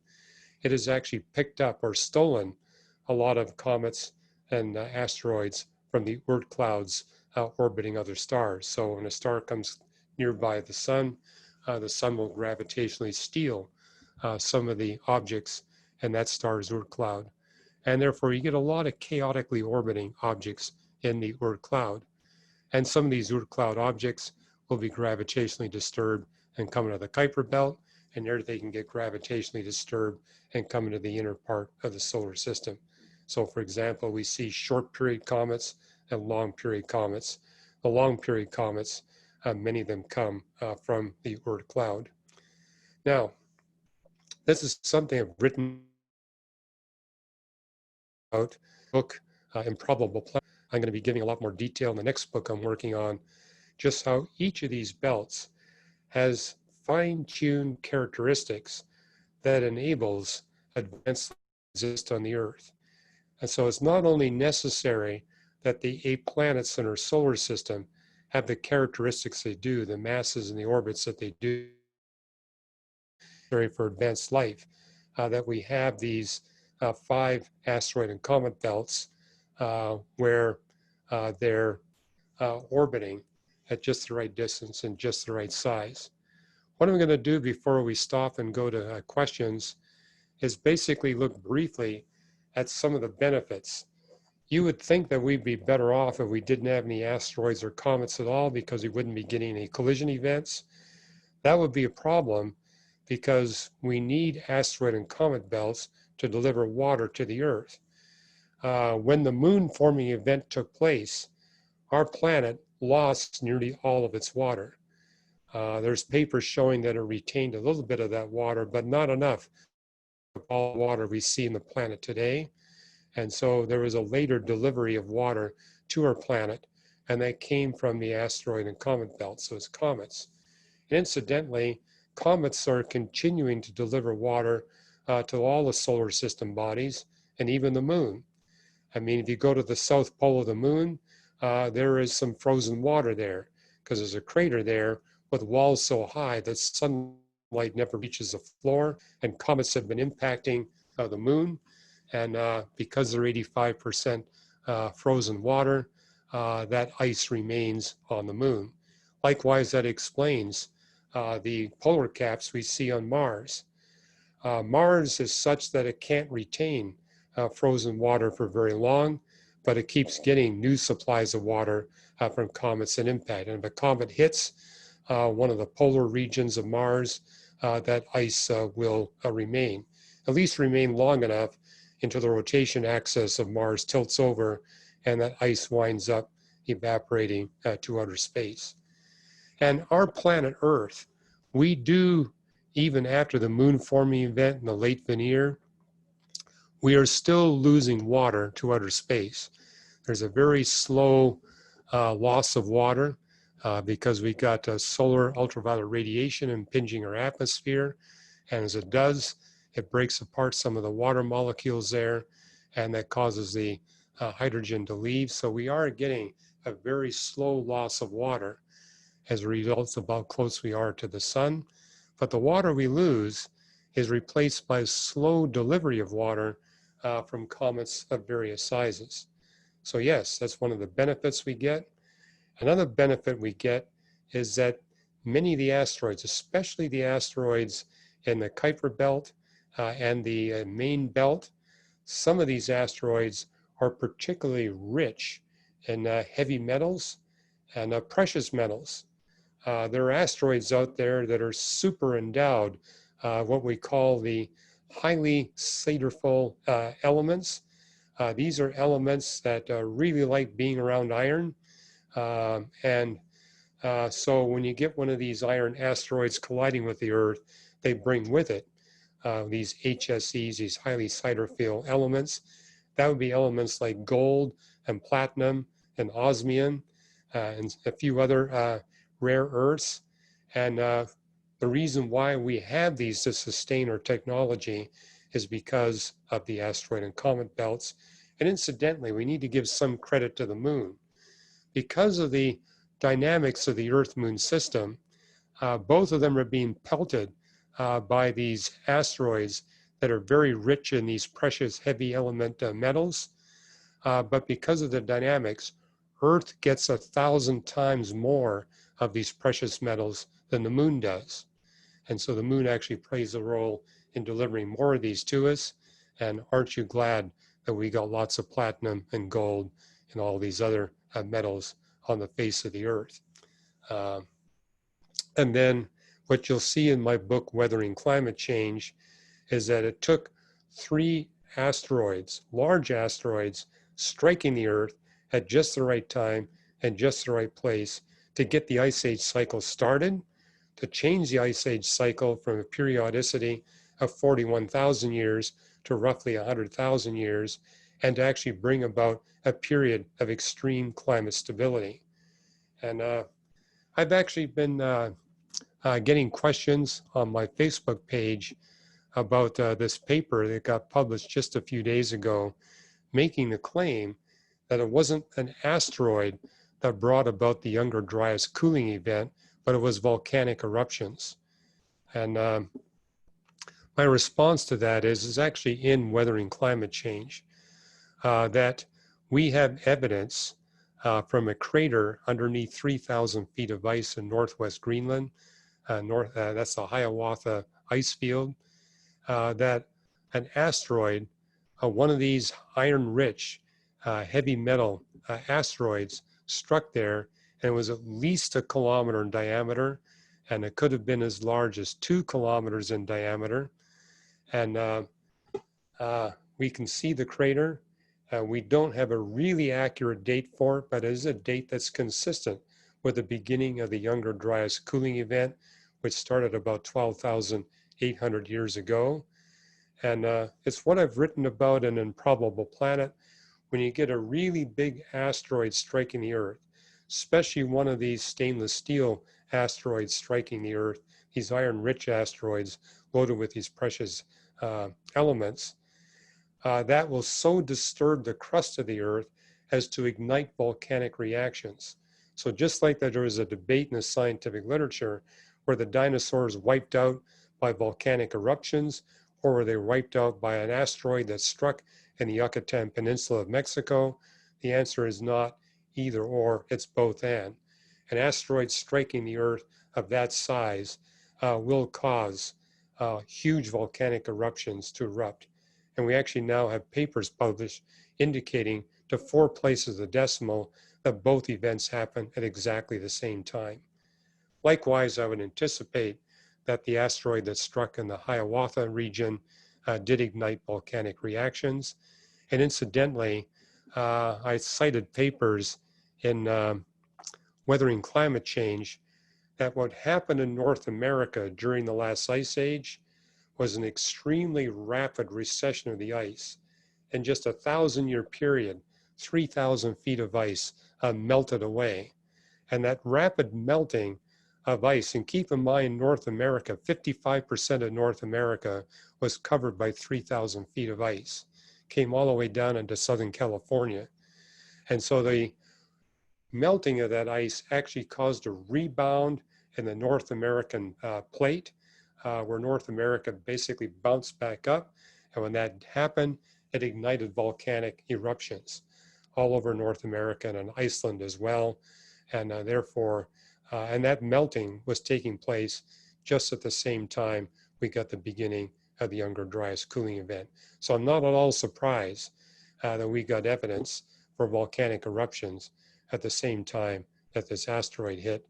it has actually picked up or stolen a lot of comets and asteroids from the Oort clouds orbiting other stars. So when a star comes nearby the sun will gravitationally steal some of the objects in that star's Oort cloud. And therefore you get a lot of chaotically orbiting objects in the Oort cloud. And some of these Oort cloud objects will be gravitationally disturbed and come into the Kuiper belt, and there they can get gravitationally disturbed and come into the inner part of the solar system. So for example, we see short period comets and long period comets. The long period comets, many of them come from the Oort cloud. Now, this is something I've written about, book, Improbable Planets. I'm going to be giving a lot more detail in the next book I'm working on, just how each of these belts has fine-tuned characteristics that enables advanced life to exist on the Earth. And so it's not only necessary that the 8 planets in our solar system have the characteristics they do, the masses and the orbits that they do for advanced life, that we have these 5 asteroid and comet belts where they're orbiting at just the right distance and just the right size. What I'm going to do before we stop and go to questions is basically look briefly at some of the benefits. You would think that we'd be better off if we didn't have any asteroids or comets at all because we wouldn't be getting any collision events. That would be a problem because we need asteroid and comet belts to deliver water to the Earth. When the moon forming event took place, our planet lost nearly all of its water. There's papers showing that it retained a little bit of that water, but not enough of all the water we see in the planet today. And so there was a later delivery of water to our planet, and that came from the asteroid and comet belt, so it's comets. And incidentally, comets are continuing to deliver water to all the solar system bodies and even the moon. I mean, if you go to the south pole of the moon, there is some frozen water there because there's a crater there with walls so high that sunlight never reaches the floor, and comets have been impacting the moon. And because they're 85% frozen water, that ice remains on the moon. Likewise, that explains the polar caps we see on Mars. Mars is such that it can't retain frozen water for very long, but it keeps getting new supplies of water from comets and impact. And if a comet hits one of the polar regions of Mars, that ice will remain, at least remain long enough until the rotation axis of Mars tilts over and that ice winds up evaporating to outer space. And our planet Earth, we do, even after the moon forming event in the late Veneer, we are still losing water to outer space. There's a very slow loss of water because we got solar ultraviolet radiation impinging our atmosphere. And as it does, it breaks apart some of the water molecules there, and that causes the hydrogen to leave. So we are getting a very slow loss of water as a result of how close we are to the sun. But the water we lose is replaced by slow delivery of water from comets of various sizes. So yes, that's one of the benefits we get. Another benefit we get is that many of the asteroids, especially the asteroids in the Kuiper belt and the main belt, some of these asteroids are particularly rich in heavy metals and precious metals. There are asteroids out there that are super endowed, what we call the highly Sederful elements. These are elements that really like being around iron. So when you get one of these iron asteroids colliding with the Earth, they bring with it these HSEs, these highly Sederfil elements. That would be elements like gold and platinum and osmium and a few other rare earths. And the reason why we have these to sustain our technology is because of the asteroid and comet belts. And incidentally, we need to give some credit to the moon. Because of the dynamics of the Earth-Moon system, both of them are being pelted by these asteroids that are very rich in these precious heavy element metals. But because of the dynamics, Earth gets 1,000 times more of these precious metals than the moon does. And so the moon actually plays a role in delivering more of these to us. And aren't you glad that we got lots of platinum and gold and all these other metals on the face of the Earth? And then what you'll see in my book, Weathering Climate Change, is that it took 3 asteroids, large asteroids, striking the Earth at just the right time and just the right place to get the Ice Age cycle started, to change the Ice Age cycle from a periodicity of 41,000 years to roughly 100,000 years, and to actually bring about a period of extreme climate stability. And I've actually been getting questions on my Facebook page about this paper that got published just a few days ago, making the claim that it wasn't an asteroid that brought about the Younger Dryas cooling event, but it was volcanic eruptions. And my response to that is actually in Weathering Climate Change, that we have evidence from a crater underneath 3,000 feet of ice in northwest Greenland, that's the Hiawatha ice field, that an asteroid, one of these iron-rich heavy metal asteroids struck there, and it was at least 1 kilometer in diameter, and it could have been as large as 2 kilometers in diameter. And we can see the crater. We don't have a really accurate date for it, but it is a date that's consistent were the beginning of the Younger Dryas cooling event, which started about 12,800 years ago. And it's what I've written about in Improbable Planet. When you get a really big asteroid striking the Earth, especially one of these stainless steel asteroids striking the Earth, these iron-rich asteroids loaded with these precious elements, that will so disturb the crust of the Earth as to ignite volcanic reactions. So just like that there is a debate in the scientific literature where the dinosaurs wiped out by volcanic eruptions, or were they wiped out by an asteroid that struck in the Yucatan Peninsula of Mexico, the answer is not either or, it's both and. An asteroid striking the Earth of that size will cause huge volcanic eruptions to erupt. And we actually now have papers published indicating to 4 places of the decimal that both events happen at exactly the same time. Likewise, I would anticipate that the asteroid that struck in the Hiawatha region did ignite volcanic reactions. And incidentally, I cited papers in Weathering Climate Change that what happened in North America during the last ice age was an extremely rapid recession of the ice. In just a 1,000-year period, 3,000 feet of ice melted away. And that rapid melting of ice, and keep in mind North America, 55% of North America was covered by 3,000 feet of ice, came all the way down into Southern California. And so the melting of that ice actually caused a rebound in the North American plate, where North America basically bounced back up. And when that happened, it ignited volcanic eruptions all over North America and in Iceland as well. And therefore, and that melting was taking place just at the same time we got the beginning of the Younger Dryas cooling event. So I'm not at all surprised that we got evidence for volcanic eruptions at the same time that this asteroid hit.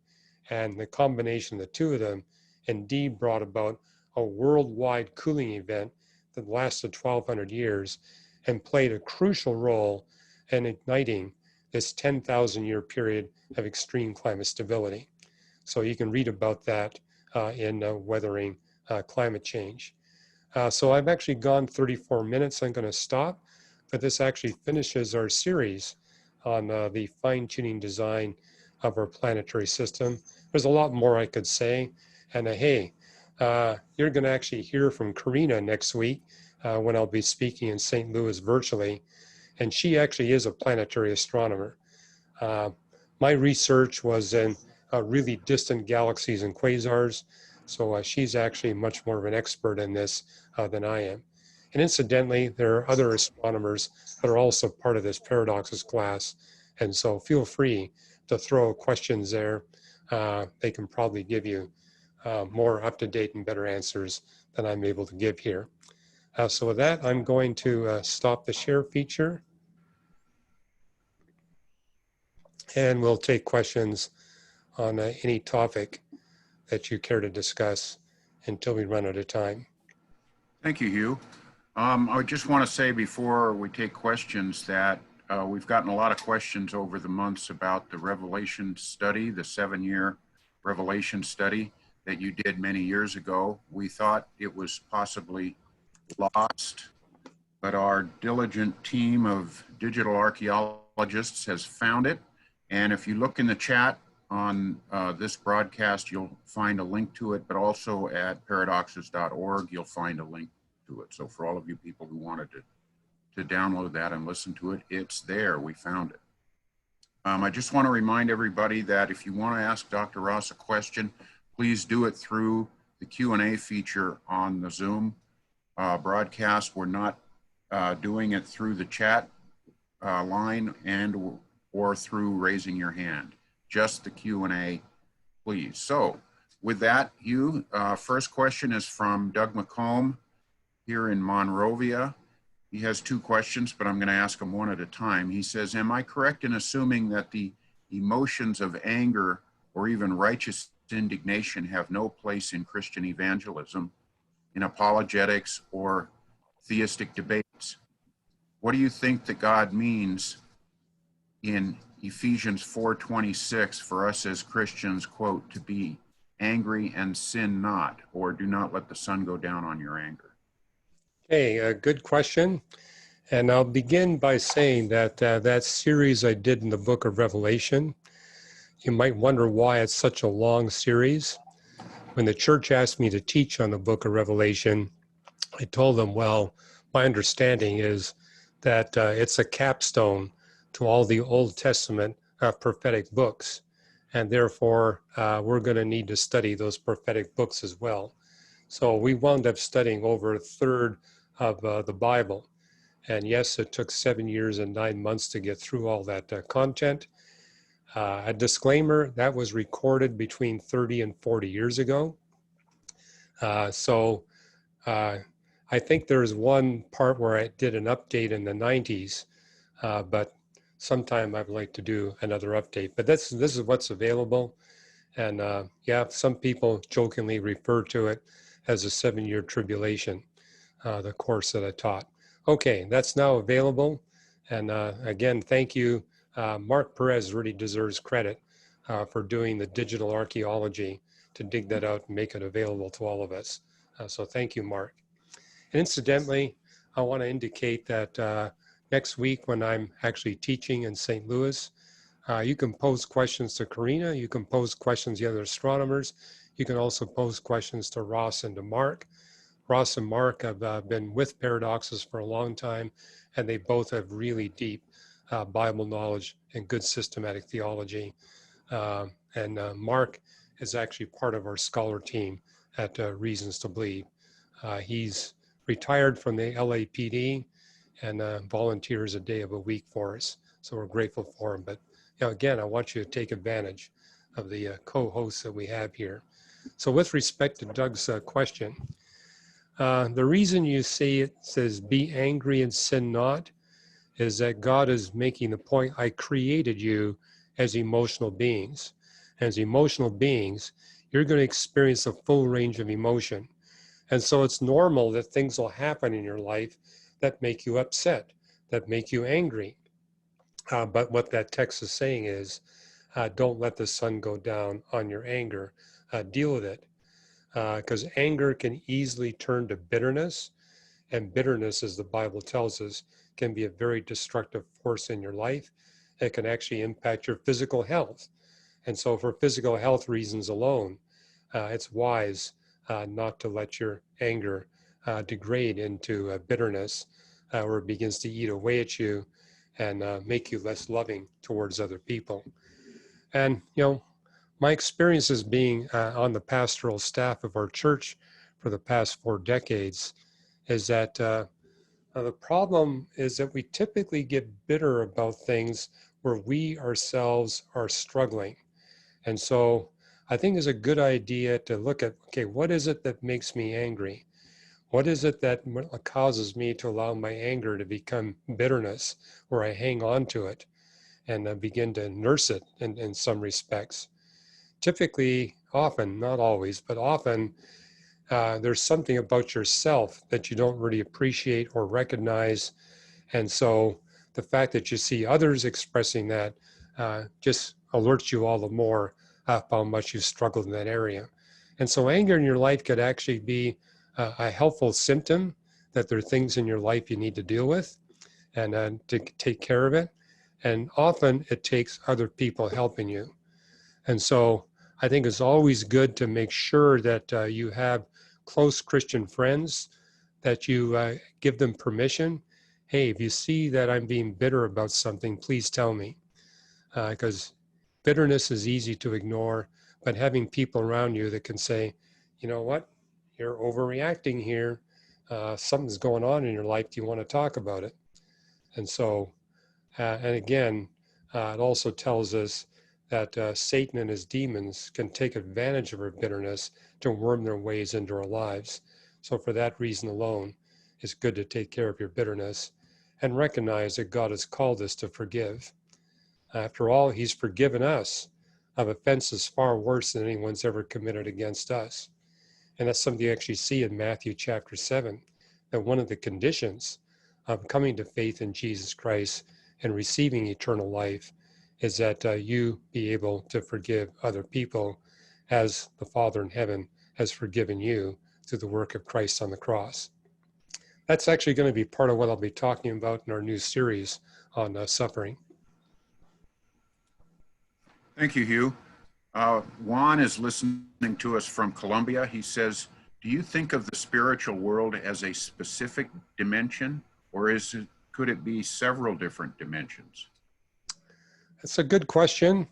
And the combination of the two of them indeed brought about a worldwide cooling event that lasted 1,200 years and played a crucial role in igniting this 10,000-year period of extreme climate stability. So you can read about that in Weathering Climate Change. So I've actually gone 34 minutes. I'm going to stop, but this actually finishes our series on the fine-tuning design of our planetary system. There's a lot more I could say. And hey, you're going to actually hear from Karina next week when I'll be speaking in St. Louis virtually. And she actually is a planetary astronomer. My research was in really distant galaxies and quasars. So she's actually much more of an expert in this than I am. And incidentally, there are other astronomers that are also part of this paradoxes class. And so feel free to throw questions there. They can probably give you more up-to-date and better answers than I'm able to give here. So with that, I'm going to stop the share feature. And we'll take questions on any topic that you care to discuss until we run out of time. Thank you, Hugh. I just want to say before we take questions that we've gotten a lot of questions over the months about the Revelation study, the 7-year Revelation study that you did many years ago. We thought it was possibly lost, but our diligent team of digital archaeologists has found it. And if you look in the chat on this broadcast, you'll find a link to it, but also at paradoxes.org, you'll find a link to it. So for all of you people who wanted to download that and listen to it, it's there. We found it. I just want to remind everybody that if you want to ask Dr. Ross a question, please do it through the Q&A feature on the Zoom broadcast. We're not doing it through the chat line and or through raising your hand. Just the Q&A, please. So with that, Hugh, first question is from Doug McComb here in Monrovia. He has 2 questions, but I'm going to ask them one at a time. He says, am I correct in assuming that the emotions of anger or even righteous indignation have no place in Christian evangelism, in apologetics, or theistic debates? What do you think that God means in Ephesians 4:26 for us as Christians, quote, to be angry and sin not, or do not let the sun go down on your anger? Okay, a good question. And I'll begin by saying that that series I did in the book of Revelation, you might wonder why it's such a long series. When the church asked me to teach on the book of Revelation, I told them, well, my understanding is that it's a capstone to all the Old Testament prophetic books. And therefore, we're going to need to study those prophetic books as well. So we wound up studying over a third of the Bible. And yes, it took 7 years and 9 months to get through all that content. A disclaimer, that was recorded between 30 and 40 years ago. So I think there's one part where I did an update in the 90s, but sometime I'd like to do another update. But this is what's available. And yeah, some people jokingly refer to it as a 7-year tribulation, the course that I taught. Okay, that's now available. And again, thank you. Mark Perez really deserves credit for doing the digital archaeology to dig that out and make it available to all of us. So thank you, Mark. And incidentally, I want to indicate that next week when I'm actually teaching in St. Louis, you can pose questions to Karina, you can pose questions to the other astronomers, you can also pose questions to Ross and to Mark. Ross and Mark have been with Paradoxes for a long time, and they both have really deep Bible knowledge and good systematic theology. And Mark is actually part of our scholar team at Reasons to Believe. He's retired from the LAPD and volunteers a day of a week for us. So we're grateful for him. But you know, again, I want you to take advantage of the co-hosts that we have here. So with respect to Doug's question, the reason you see it says, be angry and sin not, is that God is making the point, I created you as emotional beings. As emotional beings, you're going to experience a full range of emotion. And so it's normal that things will happen in your life that make you upset, that make you angry. But what that text is saying is, don't let the sun go down on your anger. Deal with it. Because anger can easily turn to bitterness. And bitterness, as the Bible tells us, can be a very destructive force in your life. It can actually impact your physical health. And so for physical health reasons alone, it's wise not to let your anger degrade into bitterness, where it begins to eat away at you and make you less loving towards other people. And, you know, my experience as being on the pastoral staff of our church for the past 4 decades is that the problem is that we typically get bitter about things where we ourselves are struggling. And so I think it's a good idea to look at, okay, what is it that makes me angry? What is it that causes me to allow my anger to become bitterness, where I hang on to it and begin to nurse it in some respects? Typically, often, not always, but often, there's something about yourself that you don't really appreciate or recognize. And so the fact that you see others expressing that just alerts you all the more how much you've struggled in that area. And so anger in your life could actually be a helpful symptom that there are things in your life you need to deal with and to take care of it. And often it takes other people helping you. And so I think it's always good to make sure that you have close Christian friends, that you give them permission. Hey, if you see that I'm being bitter about something, please tell me. Because bitterness is easy to ignore, but having people around you that can say, you know what, you're overreacting here. Something's going on in your life. Do you want to talk about it? And so, and again, it also tells us that Satan and his demons can take advantage of our bitterness to worm their ways into our lives. So for that reason alone, it's good to take care of your bitterness and recognize that God has called us to forgive. After all, he's forgiven us of offenses far worse than anyone's ever committed against us. And that's something you actually see in Matthew chapter 7, that one of the conditions of coming to faith in Jesus Christ and receiving eternal life is that you be able to forgive other people as the Father in heaven has forgiven you through the work of Christ on the cross. That's actually going to be part of what I'll be talking about in our new series on suffering. Thank you, Hugh. Juan is listening to us from Colombia. He says, do you think of the spiritual world as a specific dimension, or could it be several different dimensions? That's a good question.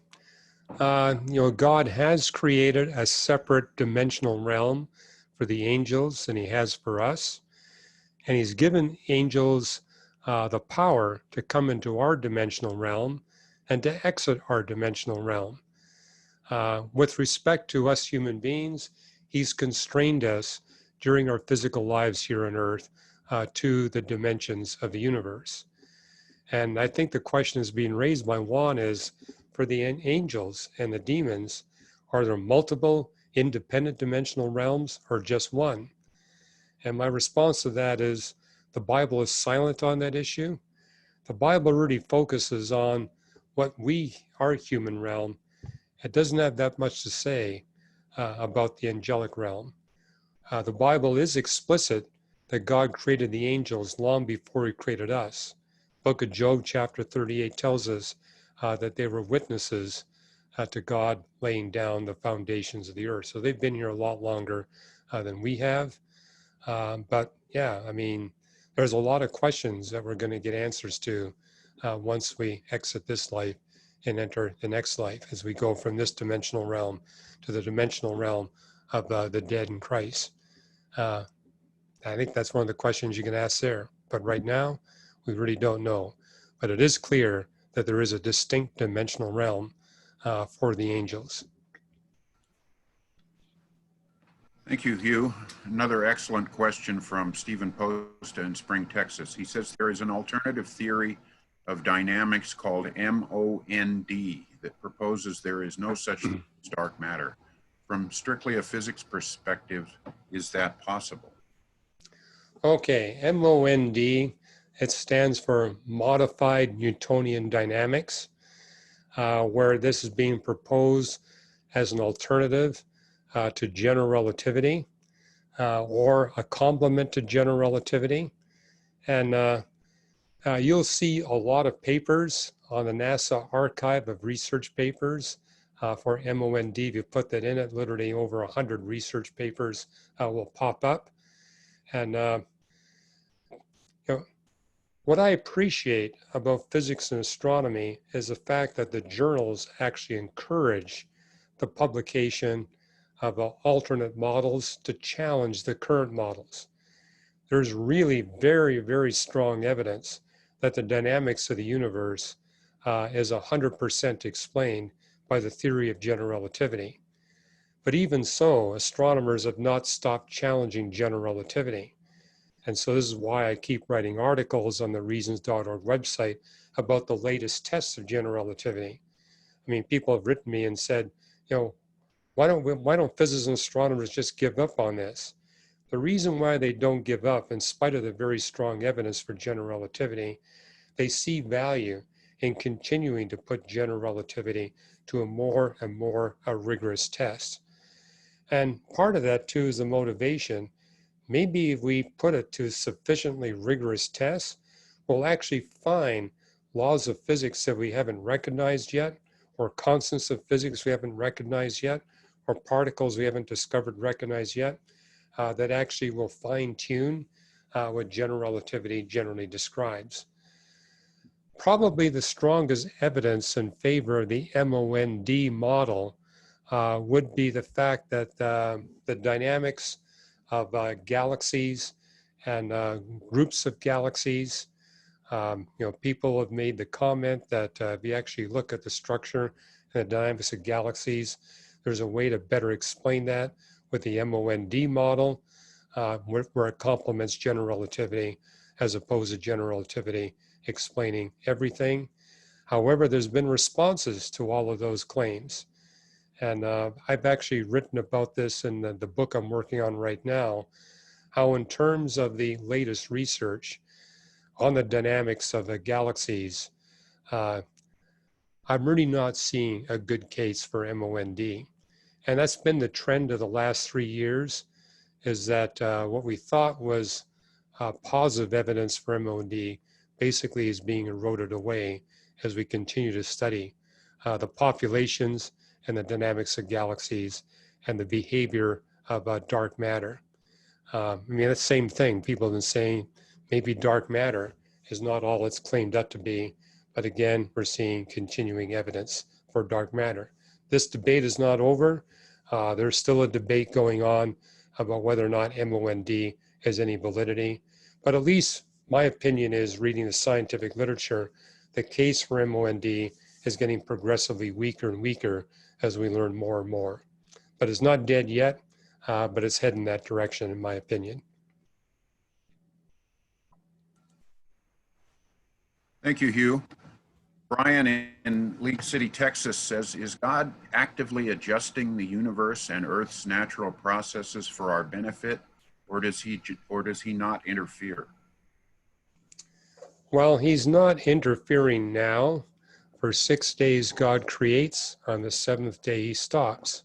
God has created a separate dimensional realm for the angels than he has for us. And he's given angels the power to come into our dimensional realm and to exit our dimensional realm. With respect to us human beings, he's constrained us during our physical lives here on Earth to the dimensions of the universe. And I think the question is being raised by Juan is, for the angels and the demons, are there multiple independent dimensional realms or just one? And my response to that is the Bible is silent on that issue. The Bible really focuses on what our human realm. It doesn't have that much to say about the angelic realm. The Bible is explicit that God created the angels long before he created us. Book of Job, chapter 38, tells us that they were witnesses to God laying down the foundations of the earth. So they've been here a lot longer than we have. But yeah, I mean, there's a lot of questions that we're going to get answers to once we exit this life and enter the next life as we go from this dimensional realm to the dimensional realm of the dead in Christ. I think that's one of the questions you can ask there. But right now, we really don't know. But it is clear that there is a distinct dimensional realm for the angels. Thank you, Hugh. Another excellent question from Stephen Posta in Spring, Texas. He says there is an alternative theory of dynamics called MOND that proposes there is no such thing as dark matter. From strictly a physics perspective, is that possible? Okay, MOND, it stands for Modified Newtonian Dynamics, where this is being proposed as an alternative to general relativity or a complement to general relativity. And you'll see a lot of papers on the NASA archive of research papers for MOND. If you put that in it, literally over 100 research papers will pop up. And what I appreciate about physics and astronomy is the fact that the journals actually encourage the publication of alternate models to challenge the current models. There's really very, very strong evidence that the dynamics of the universe is 100% explained by the theory of general relativity. But even so, astronomers have not stopped challenging general relativity. And so this is why I keep writing articles on the reasons.org website about the latest tests of general relativity. I mean, people have written me and said, why don't physicists and astronomers just give up on this? The reason why they don't give up, in spite of the very strong evidence for general relativity, they see value in continuing to put general relativity to a more and more rigorous test. And part of that too is the motivation. Maybe if we put it to sufficiently rigorous tests, we'll actually find laws of physics that we haven't recognized yet, or constants of physics we haven't recognized yet, or particles we haven't recognized yet, that actually will fine-tune what general relativity generally describes. Probably the strongest evidence in favor of the MOND model would be the fact that the dynamics of galaxies and groups of galaxies. People have made the comment that if you actually look at the structure and the dynamics of galaxies, there's a way to better explain that with the MOND model, where it complements general relativity as opposed to general relativity explaining everything. However, there's been responses to all of those claims. And I've actually written about this in the book I'm working on right now, how in terms of the latest research on the dynamics of the galaxies, I'm really not seeing a good case for MOND. And that's been the trend of the last 3 years, is that what we thought was positive evidence for MOND basically is being eroded away as we continue to study the populations and the dynamics of galaxies and the behavior of dark matter. I mean, that's the same thing. People have been saying maybe dark matter is not all it's claimed up to be, but again, we're seeing continuing evidence for dark matter. This debate is not over. There's still a debate going on about whether or not MOND has any validity, but at least my opinion is, reading the scientific literature, the case for MOND is getting progressively weaker and weaker as we learn more and more. But it's not dead yet, but it's heading that direction, in my opinion. Thank you, Hugh. Brian in League City, Texas says, is God actively adjusting the universe and Earth's natural processes for our benefit, or does he not interfere? Well, he's not interfering now. For 6 days God creates, on the seventh day he stops.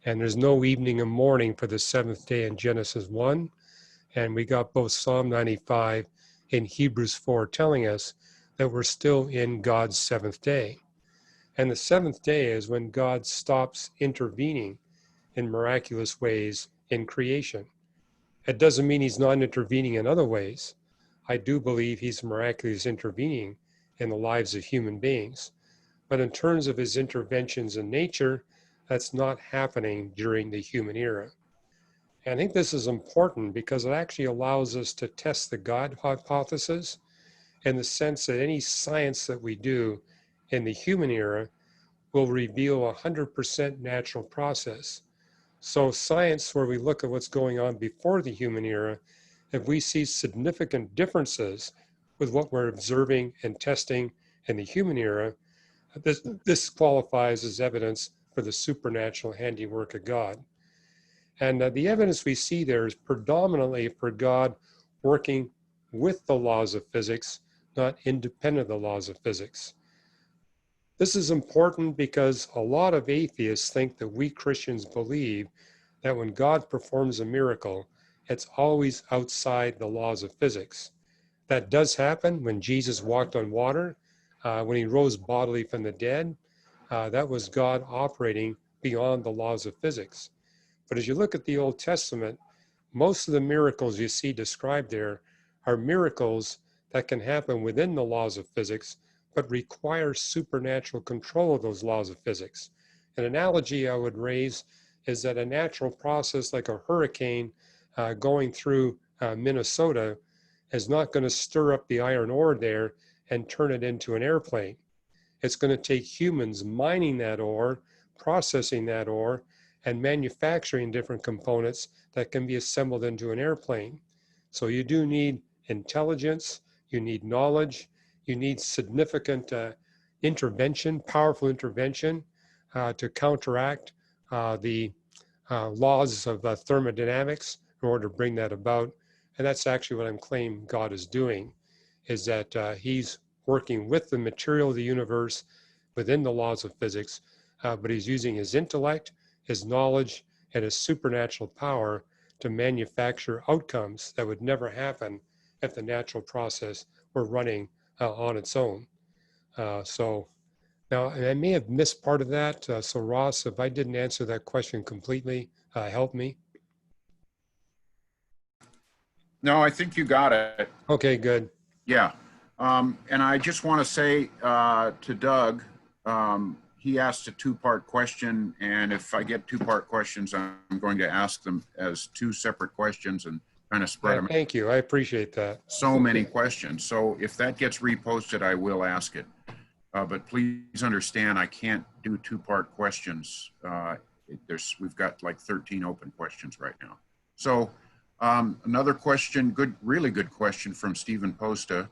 And there's no evening and morning for the seventh day in Genesis 1. And we got both Psalm 95 and Hebrews 4 telling us that we're still in God's seventh day. And the seventh day is when God stops intervening in miraculous ways in creation. It doesn't mean he's not intervening in other ways. I do believe he's miraculously intervening in the lives of human beings. But in terms of his interventions in nature, that's not happening during the human era. And I think this is important because it actually allows us to test the God hypothesis, in the sense that any science that we do in the human era will reveal a 100% natural process. So science, where we look at what's going on before the human era, if we see significant differences with what we're observing and testing in the human era, this qualifies as evidence for the supernatural handiwork of God. And the evidence we see there is predominantly for God working with the laws of physics, not independent of the laws of physics. This is important because a lot of atheists think that we Christians believe that when God performs a miracle, it's always outside the laws of physics. That does happen when Jesus walked on water, when he rose bodily from the dead. That was God operating beyond the laws of physics. But as you look at the Old Testament, most of the miracles you see described there are miracles that can happen within the laws of physics, but require supernatural control of those laws of physics. An analogy I would raise is that a natural process like a hurricane going through Minnesota is not going to stir up the iron ore there and turn it into an airplane. It's going to take humans mining that ore, processing that ore, and manufacturing different components that can be assembled into an airplane. So you do need intelligence, you need knowledge, you need significant intervention, powerful intervention to counteract the laws of thermodynamics in order to bring that about. And that's actually what I'm claiming God is doing, is that he's working with the material of the universe within the laws of physics, but he's using his intellect, his knowledge, and his supernatural power to manufacture outcomes that would never happen if the natural process were running on its own. So now, and I may have missed part of that. So Ross, if I didn't answer that question completely, help me. No, I think you got it. Okay, good. Yeah. And I just want to say to Doug, he asked a two-part question, and if I get two-part questions, I'm going to ask them as two separate questions and kind of spread them. Thank you. I appreciate that. So many questions. So if that gets reposted, I will ask it. But please understand, I can't do two-part questions. We've got like 13 open questions right now. So another question, really good question from Stephen Posta.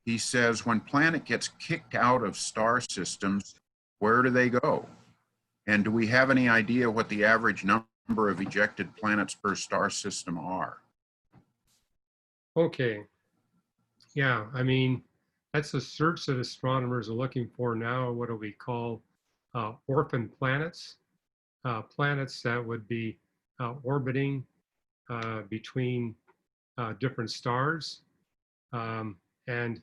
He says, when planet gets kicked out of star systems, where do they go? And do we have any idea what the average number of ejected planets per star system are? Okay. Yeah, I mean, That's a search that astronomers are looking for now, what do we call orphan planets, planets that would be orbiting between different stars. And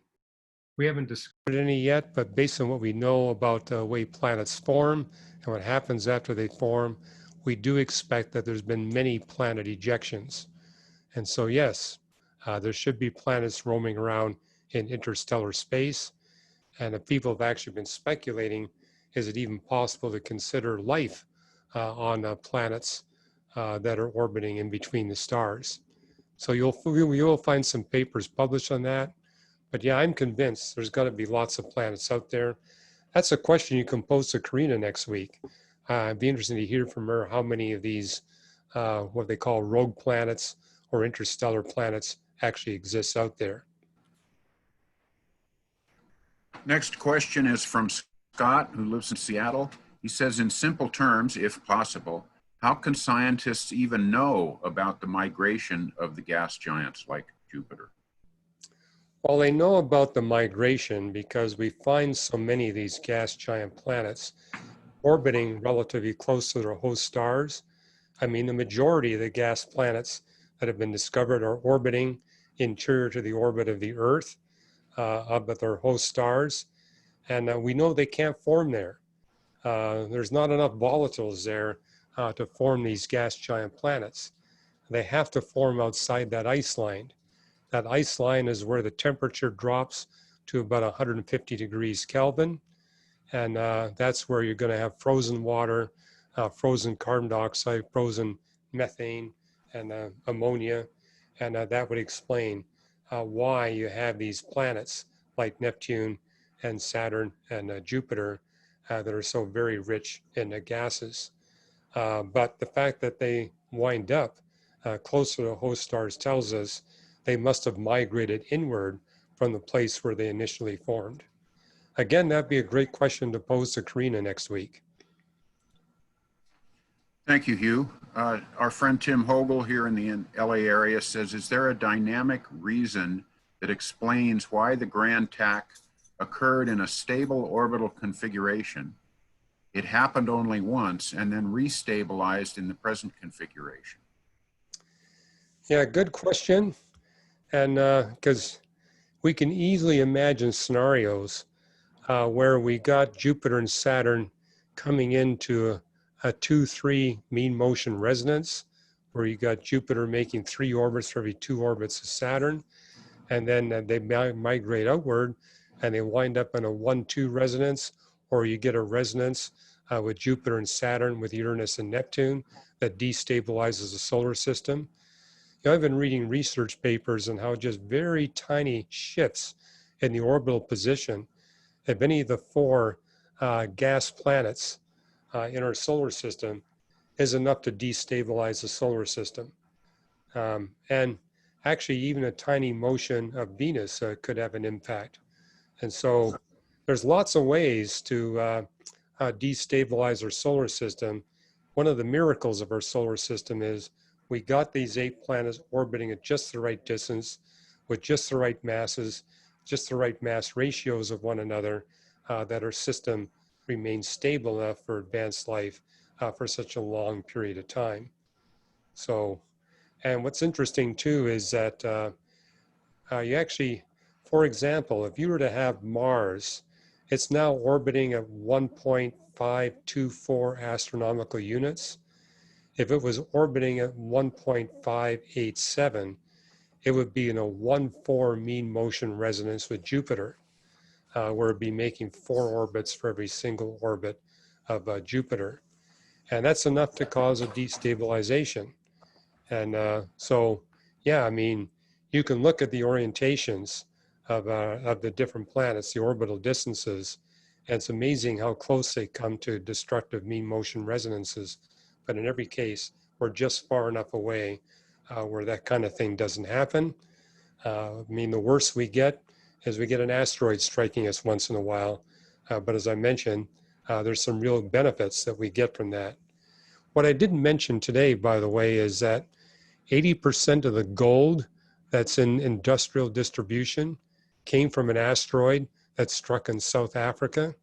we haven't discovered any yet, but based on what we know about the way planets form and what happens after they form, we do expect that there's been many planet ejections. And so, yes, there should be planets roaming around in interstellar space. And if people have actually been speculating, is it even possible to consider life on planets that are orbiting in between the stars? So you'll find some papers published on that. But yeah, I'm convinced there's got to be lots of planets out there. That's a question you can pose to Karina next week. It'd be interesting to hear from her how many of these, what they call rogue planets or interstellar planets, actually exist out there. Next question is from Scott, who lives in Seattle. He says, in simple terms, if possible, how can scientists even know about the migration of the gas giants like Jupiter? Well, they know about the migration because we find so many of these gas giant planets orbiting relatively close to their host stars. I mean, the majority of the gas planets that have been discovered are orbiting interior to the orbit of the Earth, up at their host stars. And we know they can't form there. There's not enough volatiles there to form these gas giant planets. They have to form outside that ice line. That ice line is where the temperature drops to about 150 degrees Kelvin. And that's where you're going to have frozen water, frozen carbon dioxide, frozen methane, and ammonia. And that would explain why you have these planets like Neptune and Saturn and Jupiter that are so very rich in gases. But the fact that they wind up closer to the host stars tells us they must have migrated inward from the place where they initially formed. Again, that'd be a great question to pose to Karina next week. Thank you, Hugh. Our friend Tim Hogle here in the LA area says, is there a dynamic reason that explains why the grand tack occurred in a stable orbital configuration? It happened only once and then restabilized in the present configuration. Yeah, good question. And because we can easily imagine scenarios where we got Jupiter and Saturn coming into a 2-3 mean motion resonance, where you got Jupiter making 3 orbits for every 2 orbits of Saturn, and then they migrate outward and they wind up in a 1-2 resonance, or you get a resonance with Jupiter and Saturn with Uranus and Neptune that destabilizes the solar system. You know, I've been reading research papers on how just very tiny shifts in the orbital position of any of the 4 gas planets in our solar system is enough to destabilize the solar system. And actually, even a tiny motion of Venus could have an impact. And so there's lots of ways to destabilize our solar system. One of the miracles of our solar system is we got these 8 planets orbiting at just the right distance, with just the right masses, just the right mass ratios of one another, that our system remains stable enough for advanced life for such a long period of time. So, and what's interesting too is that you actually, for example, if you were to have Mars, it's now orbiting at 1.524 astronomical units. If it was orbiting at 1.587, it would be in a 1-4 mean motion resonance with Jupiter, where it'd be making 4 orbits for every single orbit of Jupiter. And that's enough to cause a destabilization. And so, yeah, I mean, you can look at the orientations of the different planets, the orbital distances, and it's amazing how close they come to destructive mean motion resonances. But in every case, we're just far enough away where that kind of thing doesn't happen. I mean, the worst we get is we get an asteroid striking us once in a while. But as I mentioned, there's some real benefits that we get from that. What I didn't mention today, by the way, is that 80% of the gold that's in industrial distribution came from an asteroid that struck in South Africa.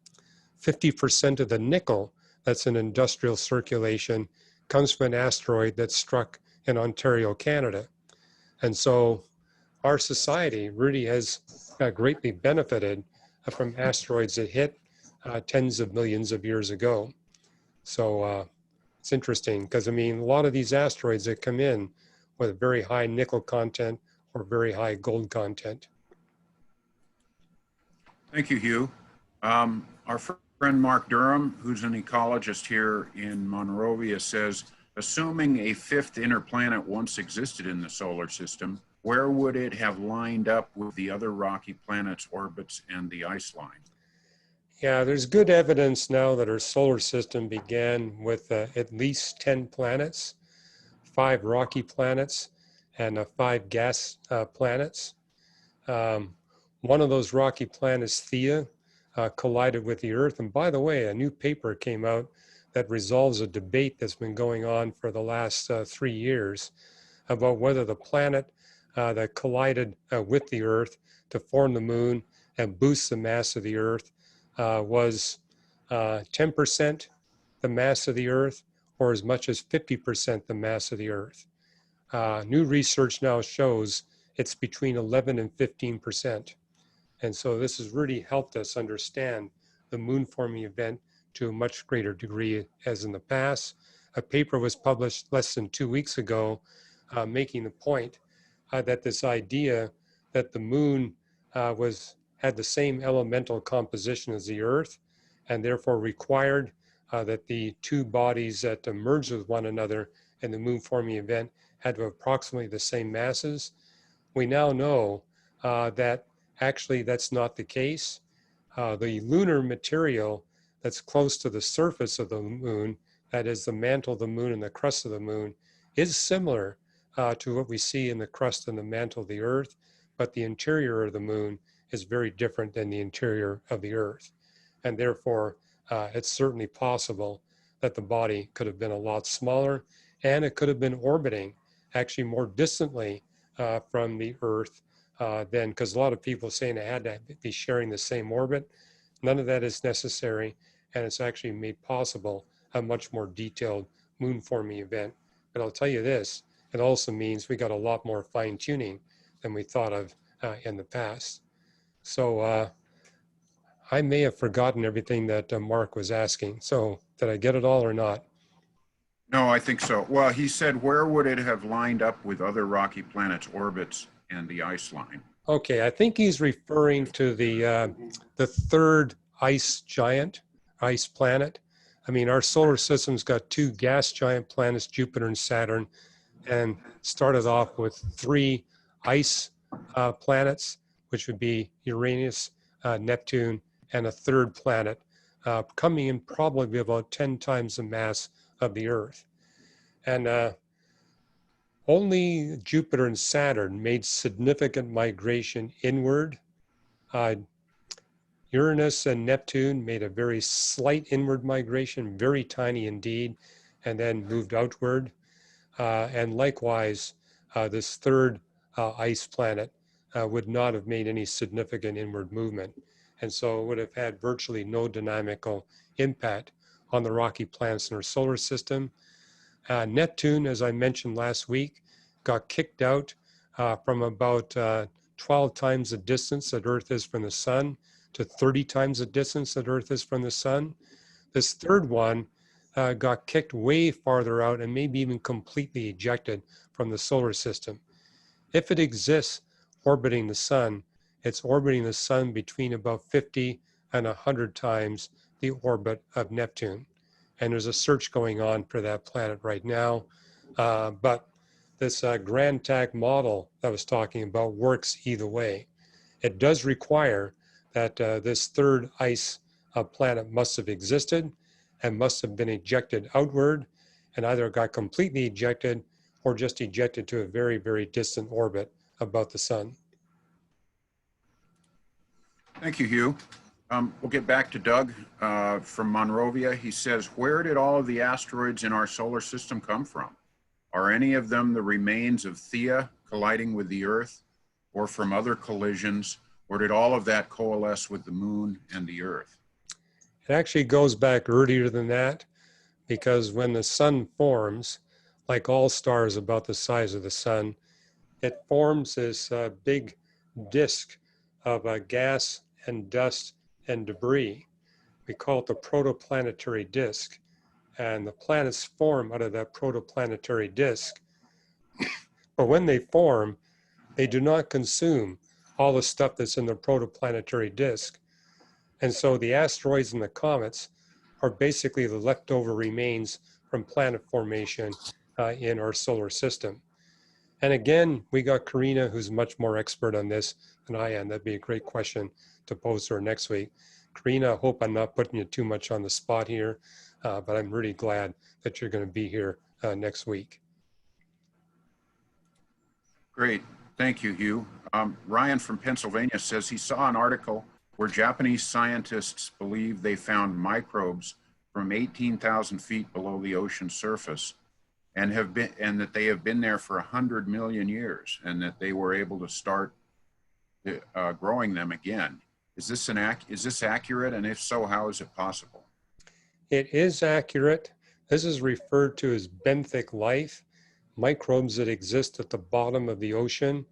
50% of the nickel that's in industrial circulation comes from an asteroid that struck in Ontario, Canada. And so our society really has greatly benefited from asteroids that hit tens of millions of years ago. So it's interesting because, I mean, a lot of these asteroids that come in with very high nickel content or very high gold content. Thank you, Hugh. Our friend Mark Durham, who's an ecologist here in Monrovia, says, assuming a fifth inner planet once existed in the solar system, where would it have lined up with the other rocky planets' orbits and the ice line? Yeah, there's good evidence now that our solar system began with at least 10 planets, 5 rocky planets, and 5 gas planets. One of those rocky planets, Theia, collided with the Earth. And by the way, a new paper came out that resolves a debate that's been going on for the last 3 years about whether the planet that collided with the Earth to form the moon and boost the mass of the Earth was 10% the mass of the Earth or as much as 50% the mass of the Earth. New research now shows it's between 11 and 15%. And so this has really helped us understand the moon forming event to a much greater degree as in the past. A paper was published less than 2 weeks ago making the point that this idea that the moon had the same elemental composition as the Earth and therefore required that the two bodies that merged with one another in the moon forming event had to have approximately the same masses. We now know that actually that's not the case. The lunar material that's close to the surface of the moon, that is the mantle of the moon and the crust of the moon, is similar to what we see in the crust and the mantle of the Earth, but the interior of the moon is very different than the interior of the Earth. And therefore, it's certainly possible that the body could have been a lot smaller, and it could have been orbiting actually more distantly from the Earth than, because a lot of people are saying it had to be sharing the same orbit. None of that is necessary, and it's actually made possible a much more detailed moon forming event. But I'll tell you this, it also means we got a lot more fine tuning than we thought of in the past. So I may have forgotten everything that Mark was asking. So did I get it all or not? No, I think so. Well, he said, where would it have lined up with other rocky planets' orbits and the ice line? Okay, I think he's referring to the third ice giant, ice planet. I mean, our solar system's got 2 gas giant planets, Jupiter and Saturn, and started off with 3 ice planets, which would be Uranus, Neptune, and a third planet, coming in probably about 10 times the mass of the Earth. And only Jupiter and Saturn made significant migration inward. Uranus and Neptune made a very slight inward migration, very tiny indeed, and then moved outward. And likewise, this third ice planet would not have made any significant inward movement. And so it would have had virtually no dynamical impact on the rocky planets in our solar system. Neptune, as I mentioned last week, got kicked out from about 12 times the distance that Earth is from the sun to 30 times the distance that Earth is from the sun. This third one got kicked way farther out and maybe even completely ejected from the solar system. If it exists orbiting the sun, it's orbiting the sun between about 50 and 100 times the orbit of Neptune. And there's a search going on for that planet right now. But this Grand TAC model that I was talking about works either way. It does require that this third ice planet must have existed and must have been ejected outward and either got completely ejected or just ejected to a very, very distant orbit about the sun. Thank you, Hugh. We'll get back to Doug from Monrovia. He says, where did all of the asteroids in our solar system come from? Are any of them the remains of Theia colliding with the Earth or from other collisions Or did all of that coalesce with the moon and the Earth? It actually goes back earlier than that, because when the sun forms, like all stars about the size of the sun, it forms this big disk of gas and dust and debris. We call it the protoplanetary disk. And the planets form out of that protoplanetary disk. But when they form, they do not consume all the stuff that's in the protoplanetary disk. And so the asteroids and the comets are basically the leftover remains from planet formation in our solar system. And again, we got Karina, who's much more expert on this than I am. That'd be a great question to pose to her next week. Karina, I hope I'm not putting you too much on the spot here, but I'm really glad that you're going to be here next week. Great. Thank you, Hugh. Ryan from Pennsylvania says he saw an article where Japanese scientists believe they found microbes from 18,000 feet below the ocean surface and that they have been there for 100 million years, and that they were able to start growing them again. Is this accurate? And if so, how is it possible? It is accurate. This is referred to as benthic life, microbes that exist at the bottom of the ocean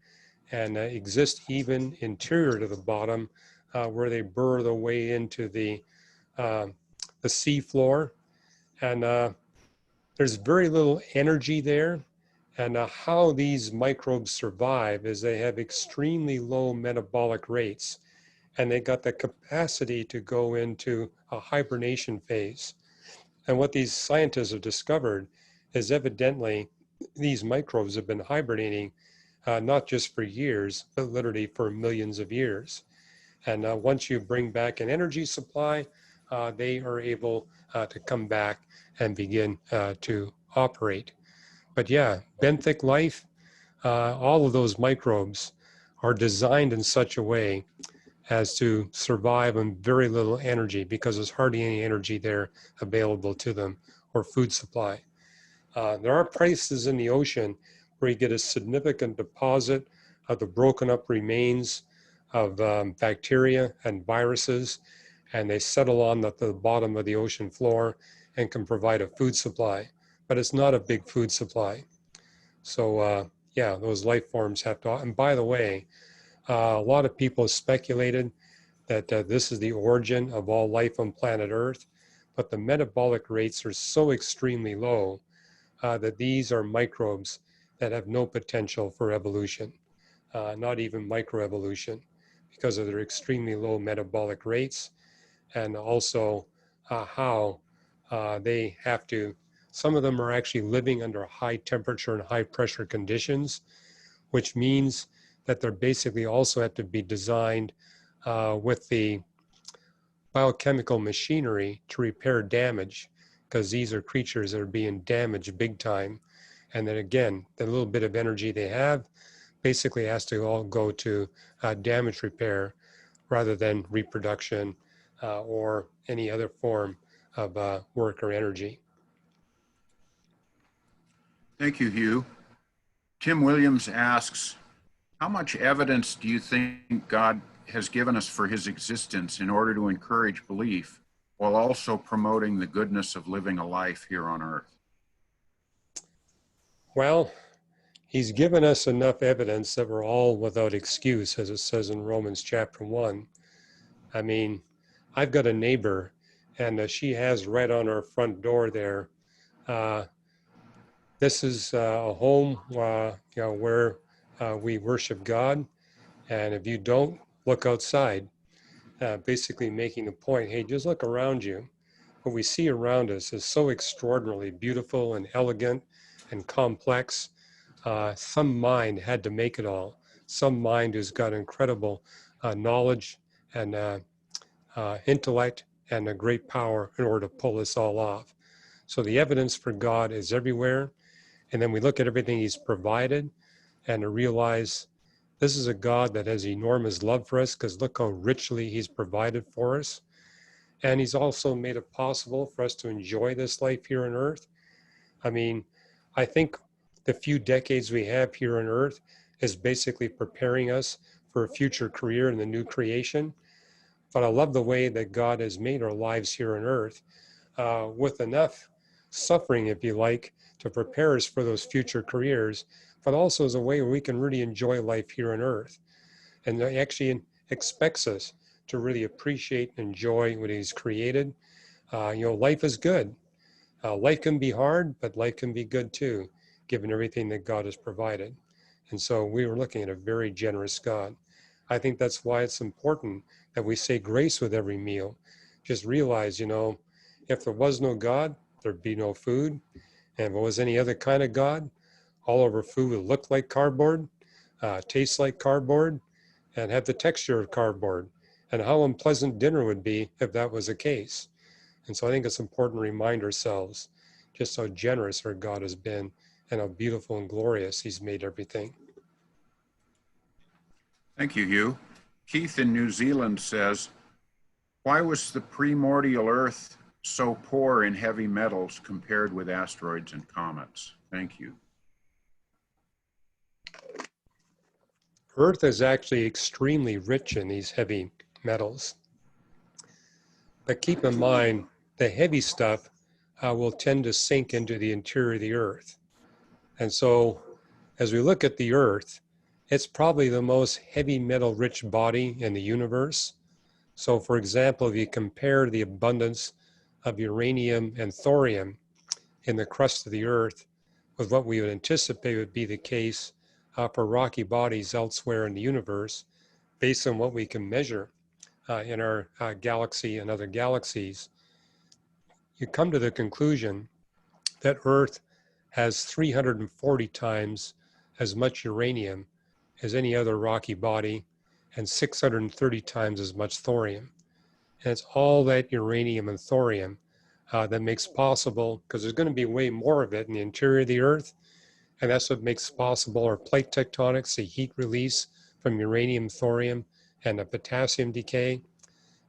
and exist even interior to the bottom, where they burrow their way into the sea floor. And there's very little energy there. And how these microbes survive is they have extremely low metabolic rates, and they got the capacity to go into a hibernation phase. And what these scientists have discovered is evidently these microbes have been hibernating not just for years, but literally for millions of years. And once you bring back an energy supply, they are able to come back and begin to operate. But yeah, benthic life, all of those microbes are designed in such a way as to survive on very little energy, because there's hardly any energy there available to them, or food supply. There are places in the ocean where you get a significant deposit of the broken up remains of bacteria and viruses, and they settle on the bottom of the ocean floor and can provide a food supply, but it's not a big food supply. So yeah, those life forms have to, and by the way, a lot of people have speculated that this is the origin of all life on planet Earth, but the metabolic rates are so extremely low that these are microbes that have no potential for evolution, not even microevolution, because of their extremely low metabolic rates, and also how they have to, some of them are actually living under high temperature and high pressure conditions, which means that they're basically also have to be designed with the biochemical machinery to repair damage, because these are creatures that are being damaged big time. And then again, the little bit of energy they have basically has to all go to damage repair rather than reproduction or any other form of work or energy. Thank you, Hugh. Tim Williams asks, how much evidence do you think God has given us for his existence in order to encourage belief, while also promoting the goodness of living a life here on Earth? Well, he's given us enough evidence that we're all without excuse, as it says in Romans chapter 1. I mean, I've got a neighbor, and she has right on our front door there, this is a home where we worship God. And if you don't, look outside, basically making a point, hey, just look around you. What we see around us is so extraordinarily beautiful and elegant and complex. Some mind had to make it all. Some mind who's got incredible knowledge and intellect and a great power in order to pull this all off. So the evidence for God is everywhere. And then we look at everything he's provided and to realize this is a God that has enormous love for us, because look how richly he's provided for us. And he's also made it possible for us to enjoy this life here on Earth. I mean, I think the few decades we have here on Earth is basically preparing us for a future career in the new creation. But I love the way that God has made our lives here on earth with enough suffering, if you like, to prepare us for those future careers, but also as a way where we can really enjoy life here on earth. And he actually expects us to really appreciate and enjoy what he's created. Life is good. Life can be hard, but life can be good too, given everything that God has provided. And so we were looking at a very generous God. I think that's why it's important that we say grace with every meal. Just realize, if there was no God, there'd be no food. And if it was any other kind of God, all of our food would look like cardboard, taste like cardboard, and have the texture of cardboard. And how unpleasant dinner would be if that was the case. And so I think it's important to remind ourselves just how generous our God has been and how beautiful and glorious he's made everything. Thank you, Hugh. Keith in New Zealand says, why was the primordial Earth so poor in heavy metals compared with asteroids and comets? Thank you. Earth is actually extremely rich in these heavy metals. But keep in mind, the heavy stuff will tend to sink into the interior of the Earth. And so as we look at the Earth, it's probably the most heavy metal rich body in the universe. So for example, if you compare the abundance of uranium and thorium in the crust of the Earth with what we would anticipate would be the case for rocky bodies elsewhere in the universe, based on what we can measure in our galaxy and other galaxies, you come to the conclusion that Earth has 340 times as much uranium as any other rocky body and 630 times as much thorium. And it's all that uranium and thorium that makes possible, because there's going to be way more of it in the interior of the Earth, and that's what makes possible our plate tectonics, the heat release from uranium, thorium, and the potassium decay.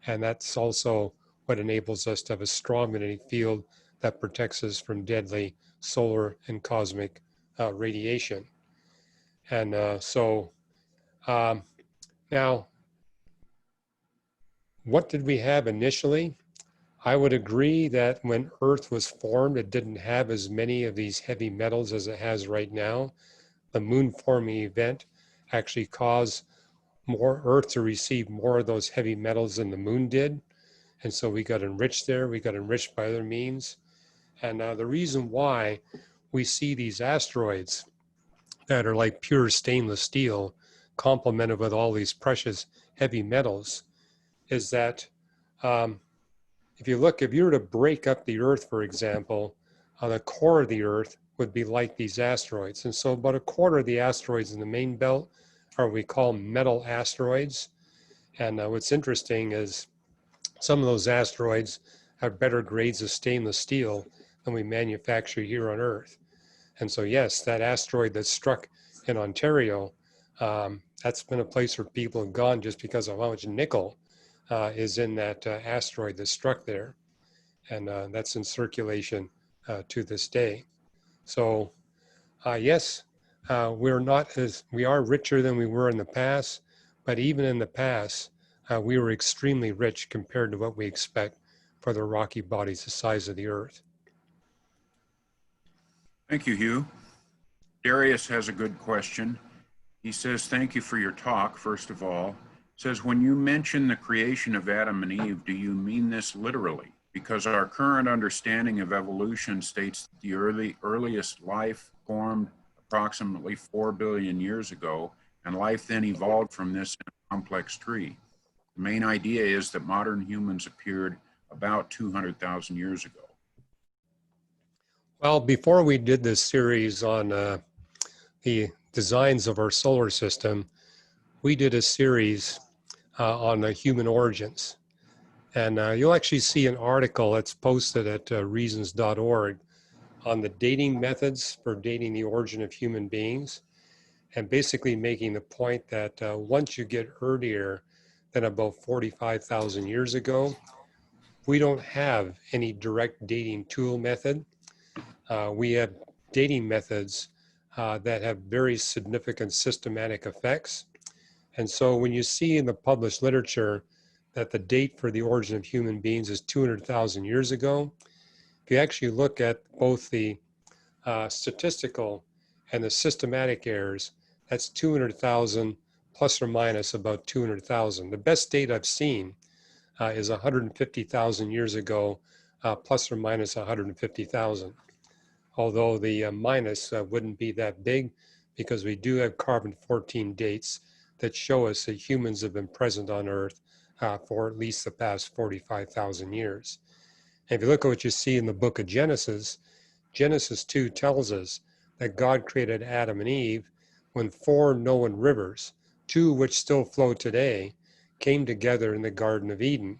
And that's also what enables us to have a strong magnetic field that protects us from deadly solar and cosmic radiation. And now, what did we have initially? I would agree that when Earth was formed, it didn't have as many of these heavy metals as it has right now. The moon forming event actually caused more Earth to receive more of those heavy metals than the moon did. And so we got enriched there. We got enriched by other means. And the reason why we see these asteroids that are like pure stainless steel complemented with all these precious heavy metals is that if you were to break up the Earth, for example, the core of the Earth would be like these asteroids. And so about a quarter of the asteroids in the main belt are what we call metal asteroids. And what's interesting is some of those asteroids have better grades of stainless steel than we manufacture here on Earth. And so yes, that asteroid that struck in Ontario, that's been a place where people have gone just because of how much nickel is in that asteroid that struck there. And that's in circulation to this day. So yes, we are richer than we were in the past, but even in the past, we were extremely rich compared to what we expect for the rocky bodies the size of the Earth. Thank you, Hugh. Darius has a good question. He says, thank you for your talk, first of all. Says, when you mention the creation of Adam and Eve, do you mean this literally? Because our current understanding of evolution states that the earliest life formed approximately 4 billion years ago, and life then evolved from this in a complex tree. The main idea is that modern humans appeared about 200,000 years ago. Well, before we did this series on the designs of our solar system, we did a series on the human origins. And you'll actually see an article that's posted at reasons.org on the dating methods for dating the origin of human beings, and basically making the point that once you get earlier than about 45,000 years ago, we don't have any direct dating tool method. We have dating methods that have very significant systematic effects. And so when you see in the published literature that the date for the origin of human beings is 200,000 years ago, if you actually look at both the statistical and the systematic errors, that's 200,000 plus or minus about 200,000. The best date I've seen is 150,000 years ago, plus or minus 150,000. Although the minus wouldn't be that big because we do have carbon-14 dates that show us that humans have been present on Earth for at least the past 45,000 years. And if you look at what you see in the book of Genesis, Genesis 2 tells us that God created Adam and Eve when 4 known rivers, 2 which still flow today, came together in the Garden of Eden.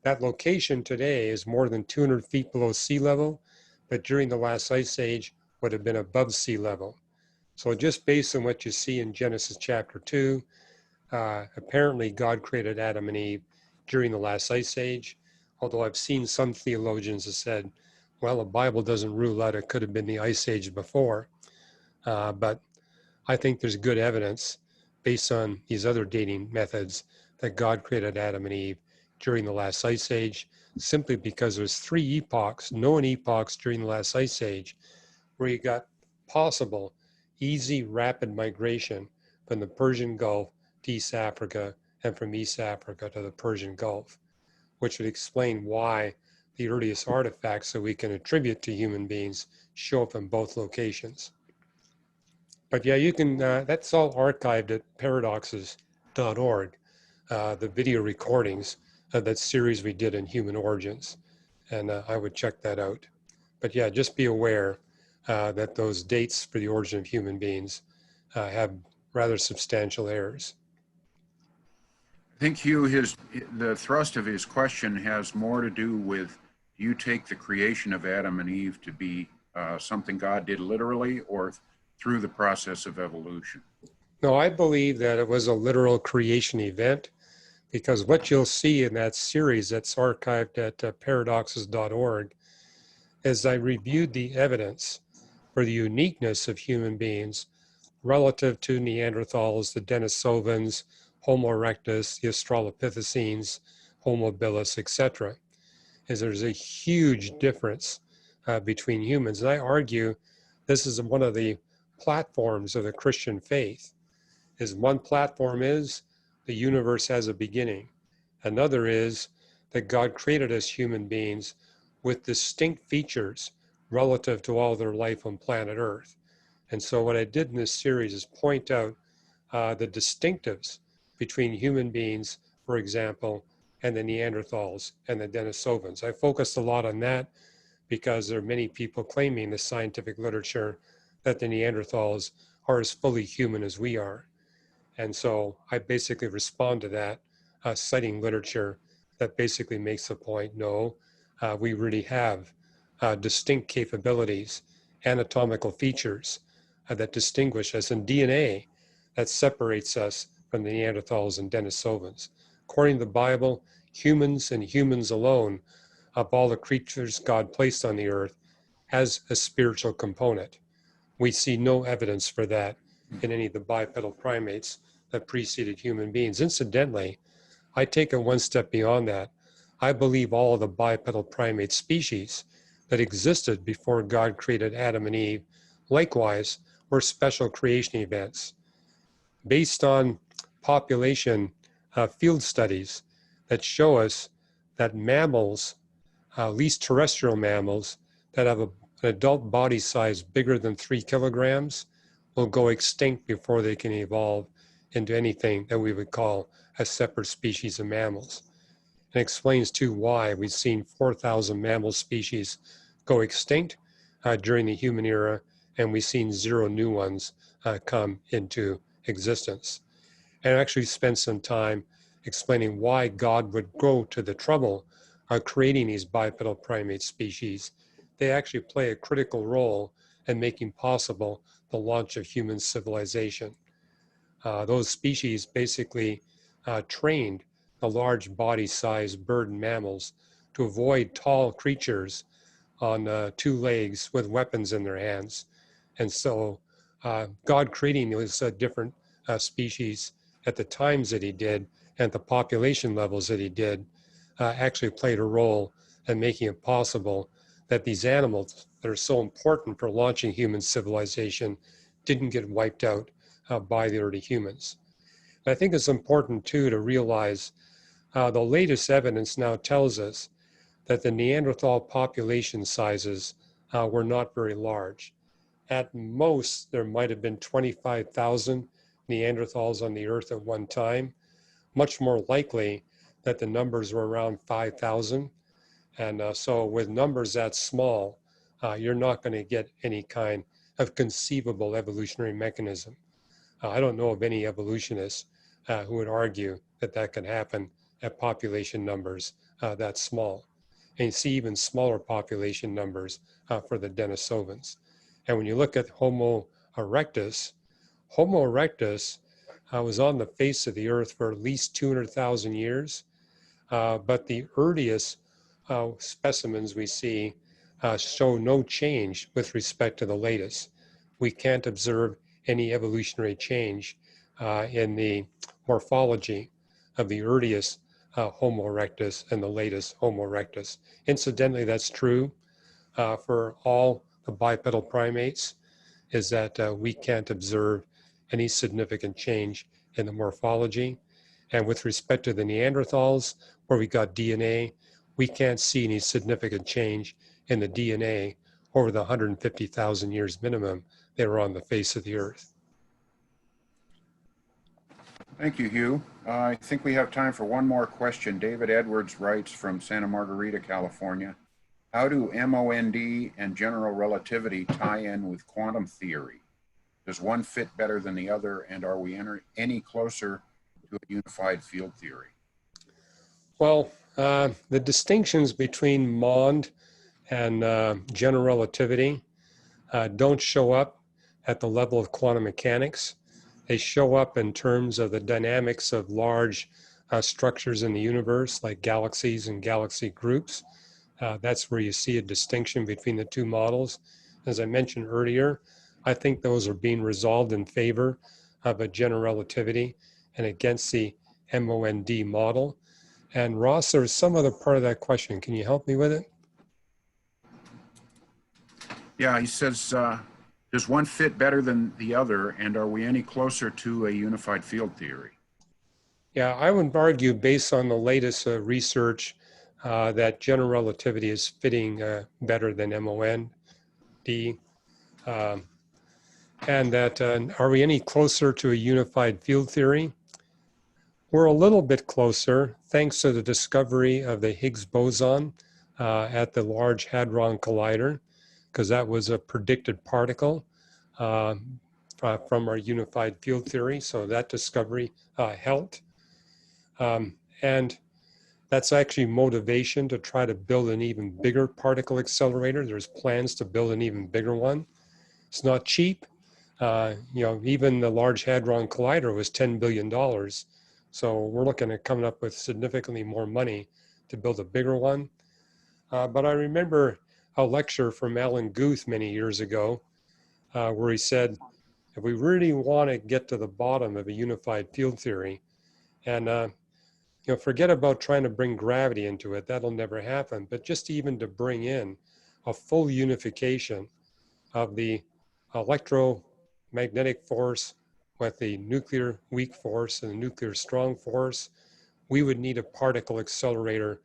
That location today is more than 200 feet below sea level, but during the last ice age would have been above sea level. So just based on what you see in Genesis chapter 2, apparently God created Adam and Eve during the last ice age, although I've seen some theologians that said, well, the Bible doesn't rule out it could have been the ice age before. But I think there's good evidence based on these other dating methods that God created Adam and Eve during the last ice age, simply because there's 3 epochs, known epochs during the last ice age, where you got possible, easy, rapid migration from the Persian Gulf to East Africa and from East Africa to the Persian Gulf, which would explain why the earliest artifacts that we can attribute to human beings show up in both locations. But yeah, you can, that's all archived at paradoxes.org, the video recordings of that series we did in human origins. And I would check that out. But yeah, just be aware that those dates for the origin of human beings have rather substantial errors. I think, Hugh, the thrust of his question has more to do with, do you take the creation of Adam and Eve to be something God did literally or through the process of evolution? No, I believe that it was a literal creation event, because what you'll see in that series that's archived at paradoxes.org is I reviewed the evidence for the uniqueness of human beings relative to Neanderthals, the Denisovans, Homo erectus, the Australopithecines, Homo habilis, etc. Is there's a huge difference between humans. And I argue this is one of the platforms of the Christian faith. Is one platform is the universe has a beginning. Another is that God created us human beings with distinct features relative to all their life on planet Earth. And so what I did in this series is point out the distinctives between human beings, for example, and the Neanderthals and the Denisovans. I focused a lot on that because there are many people claiming in the scientific literature that the Neanderthals are as fully human as we are. And so I basically respond to that, citing literature that basically makes the point, no, we really have distinct capabilities, anatomical features that distinguish us, in DNA that separates us from the Neanderthals and Denisovans. According to the Bible, humans and humans alone, of all the creatures God placed on the earth, has a spiritual component. We see no evidence for that in any of the bipedal primates that preceded human beings. Incidentally, I take it one step beyond that. I believe all of the bipedal primate species that existed before God created Adam and Eve, likewise, were special creation events based on population field studies that show us that mammals, at least terrestrial mammals, that have an adult body size bigger than 3 kilograms will go extinct before they can evolve into anything that we would call a separate species of mammals. And explains too why we've seen 4,000 mammal species go extinct during the human era, and we've seen 0 new ones come into existence. And I actually spent some time explaining why God would go to the trouble of creating these bipedal primate species. They actually play a critical role in making possible the launch of human civilization. Those species basically trained the large body size bird and mammals to avoid tall creatures on 2 legs with weapons in their hands. And so God creating those different species at the times that he did and the population levels that he did actually played a role in making it possible that these animals that are so important for launching human civilization didn't get wiped out by the early humans. And I think it's important too to realize the latest evidence now tells us that the Neanderthal population sizes were not very large. At most, there might have been 25,000 Neanderthals on the earth at one time. Much more likely that the numbers were around 5,000. And so with numbers that small, you're not going to get any kind of conceivable evolutionary mechanism. I don't know of any evolutionists who would argue that that could happen at population numbers that small. And you see even smaller population numbers for the Denisovans. And when you look at Homo erectus was on the face of the earth for at least 200,000 years. But the earliest specimens we see show no change with respect to the latest. We can't observe any evolutionary change in the morphology of the earliest Homo erectus and the latest Homo erectus. Incidentally, that's true for all the bipedal primates, is that we can't observe any significant change in the morphology. And with respect to the Neanderthals, where we got DNA, we can't see any significant change in the DNA over the 150,000 years minimum they were on the face of the earth. Thank you, Hugh. I think we have time for one more question. David Edwards writes from Santa Margarita, California. How do MOND and general relativity tie in with quantum theory? Does one fit better than the other, and are we any closer to a unified field theory? Well, the distinctions between MOND and general relativity don't show up at the level of quantum mechanics. They show up in terms of the dynamics of large structures in the universe, like galaxies and galaxy groups. That's where you see a distinction between the two models. As I mentioned earlier, I think those are being resolved in favor of a general relativity and against the MOND model. And Ross, there's some other part of that question. Can you help me with it? Yeah, he says, does one fit better than the other, and are we any closer to a unified field theory? Yeah, I would argue based on the latest research that general relativity is fitting better than MOND. And that are we any closer to a unified field theory? We're a little bit closer thanks to the discovery of the Higgs boson at the Large Hadron Collider, because that was a predicted particle from our unified field theory. So that discovery helped. And that's actually motivation to try to build an even bigger particle accelerator. There's plans to build an even bigger one. It's not cheap. Even the Large Hadron Collider was $10 billion. So we're looking at coming up with significantly more money to build a bigger one. But I remember a lecture from Alan Guth many years ago where he said, if we really want to get to the bottom of a unified field theory, and forget about trying to bring gravity into it, that'll never happen, but just even to bring in a full unification of the electromagnetic force with the nuclear weak force and the nuclear strong force, we would need a particle accelerator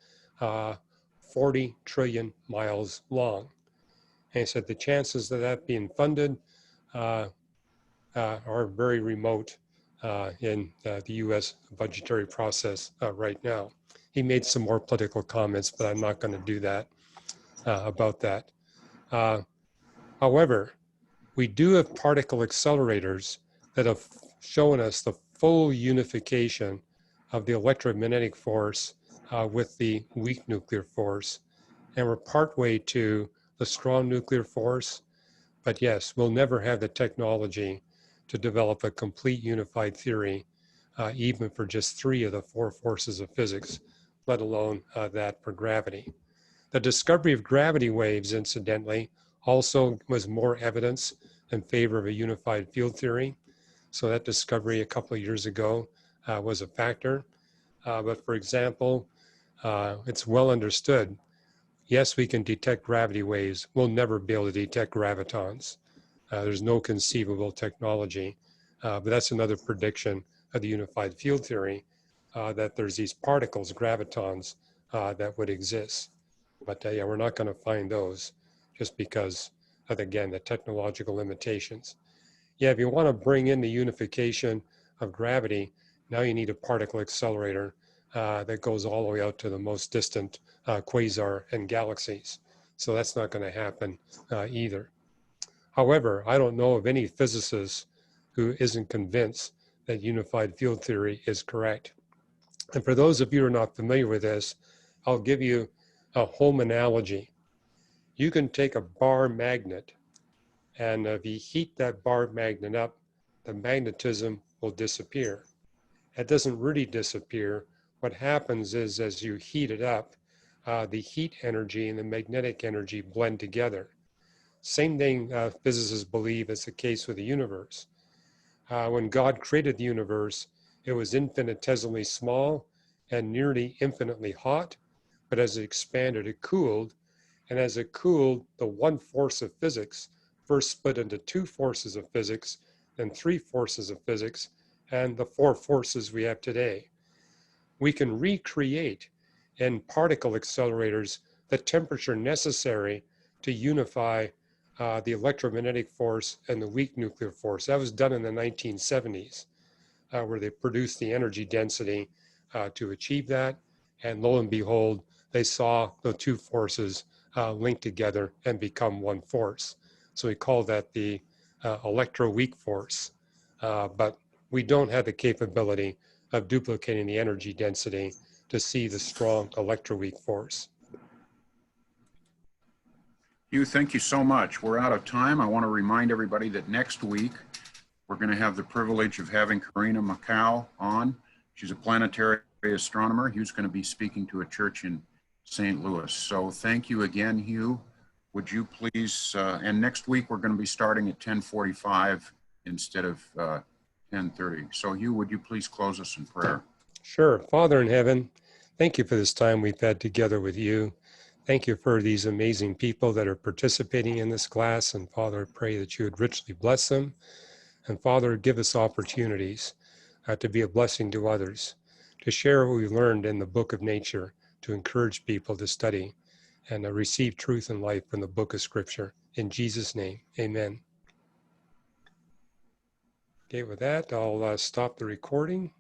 40 trillion miles long. And he said the chances of that being funded are very remote in the US budgetary process right now. He made some more political comments, but I'm not going to do that about that. However, we do have particle accelerators that have shown us the full unification of the electromagnetic force with the weak nuclear force. And we're partway to the strong nuclear force. But yes, we'll never have the technology to develop a complete unified theory, even for just 3 of the 4 forces of physics, let alone that for gravity. The discovery of gravity waves, incidentally, also was more evidence in favor of a unified field theory. So that discovery a couple of years ago was a factor. But for example, it's well understood. Yes, we can detect gravity waves. We'll never be able to detect gravitons. There's no conceivable technology. But that's another prediction of the unified field theory, that there's these particles, gravitons, that would exist. But yeah, we're not going to find those just because of, again, the technological limitations. Yeah, if you want to bring in the unification of gravity, now you need a particle accelerator that goes all the way out to the most distant quasar and galaxies. So that's not going to happen either. However, I don't know of any physicist who isn't convinced that unified field theory is correct. And for those of you who are not familiar with this, I'll give you a home analogy. You can take a bar magnet, and if you heat that bar magnet up, the magnetism will disappear. It doesn't really disappear. What happens is, as you heat it up, the heat energy and the magnetic energy blend together. Same thing physicists believe is the case with the universe. When God created the universe, it was infinitesimally small and nearly infinitely hot, but as it expanded, it cooled. And as it cooled, the one force of physics first split into two forces of physics, then three forces of physics, and the four forces we have today. We can recreate in particle accelerators the temperature necessary to unify the electromagnetic force and the weak nuclear force. That was done in the 1970s, where they produced the energy density to achieve that. And lo and behold, they saw the two forces link together and become one force. So we call that the electroweak force. But we don't have the capability of duplicating the energy density to see the strong electroweak force. Hugh, thank you so much. We're out of time. I want to remind everybody that next week we're going to have the privilege of having Karina Macau on. She's a planetary astronomer. Hugh's going to be speaking to a church in St. Louis. So thank you again, Hugh. Would you please, and next week we're going to be starting at 10:45 instead of 10:30. So Hugh, would you please close us in prayer? Sure. Father in heaven, thank you for this time we've had together with you. Thank you for these amazing people that are participating in this class. And Father, I pray that you would richly bless them. And Father, give us opportunities to be a blessing to others, to share what we've learned in the book of nature, to encourage people to study and receive truth and life from the book of Scripture. In Jesus' name, amen. Okay, with that, I'll stop the recording.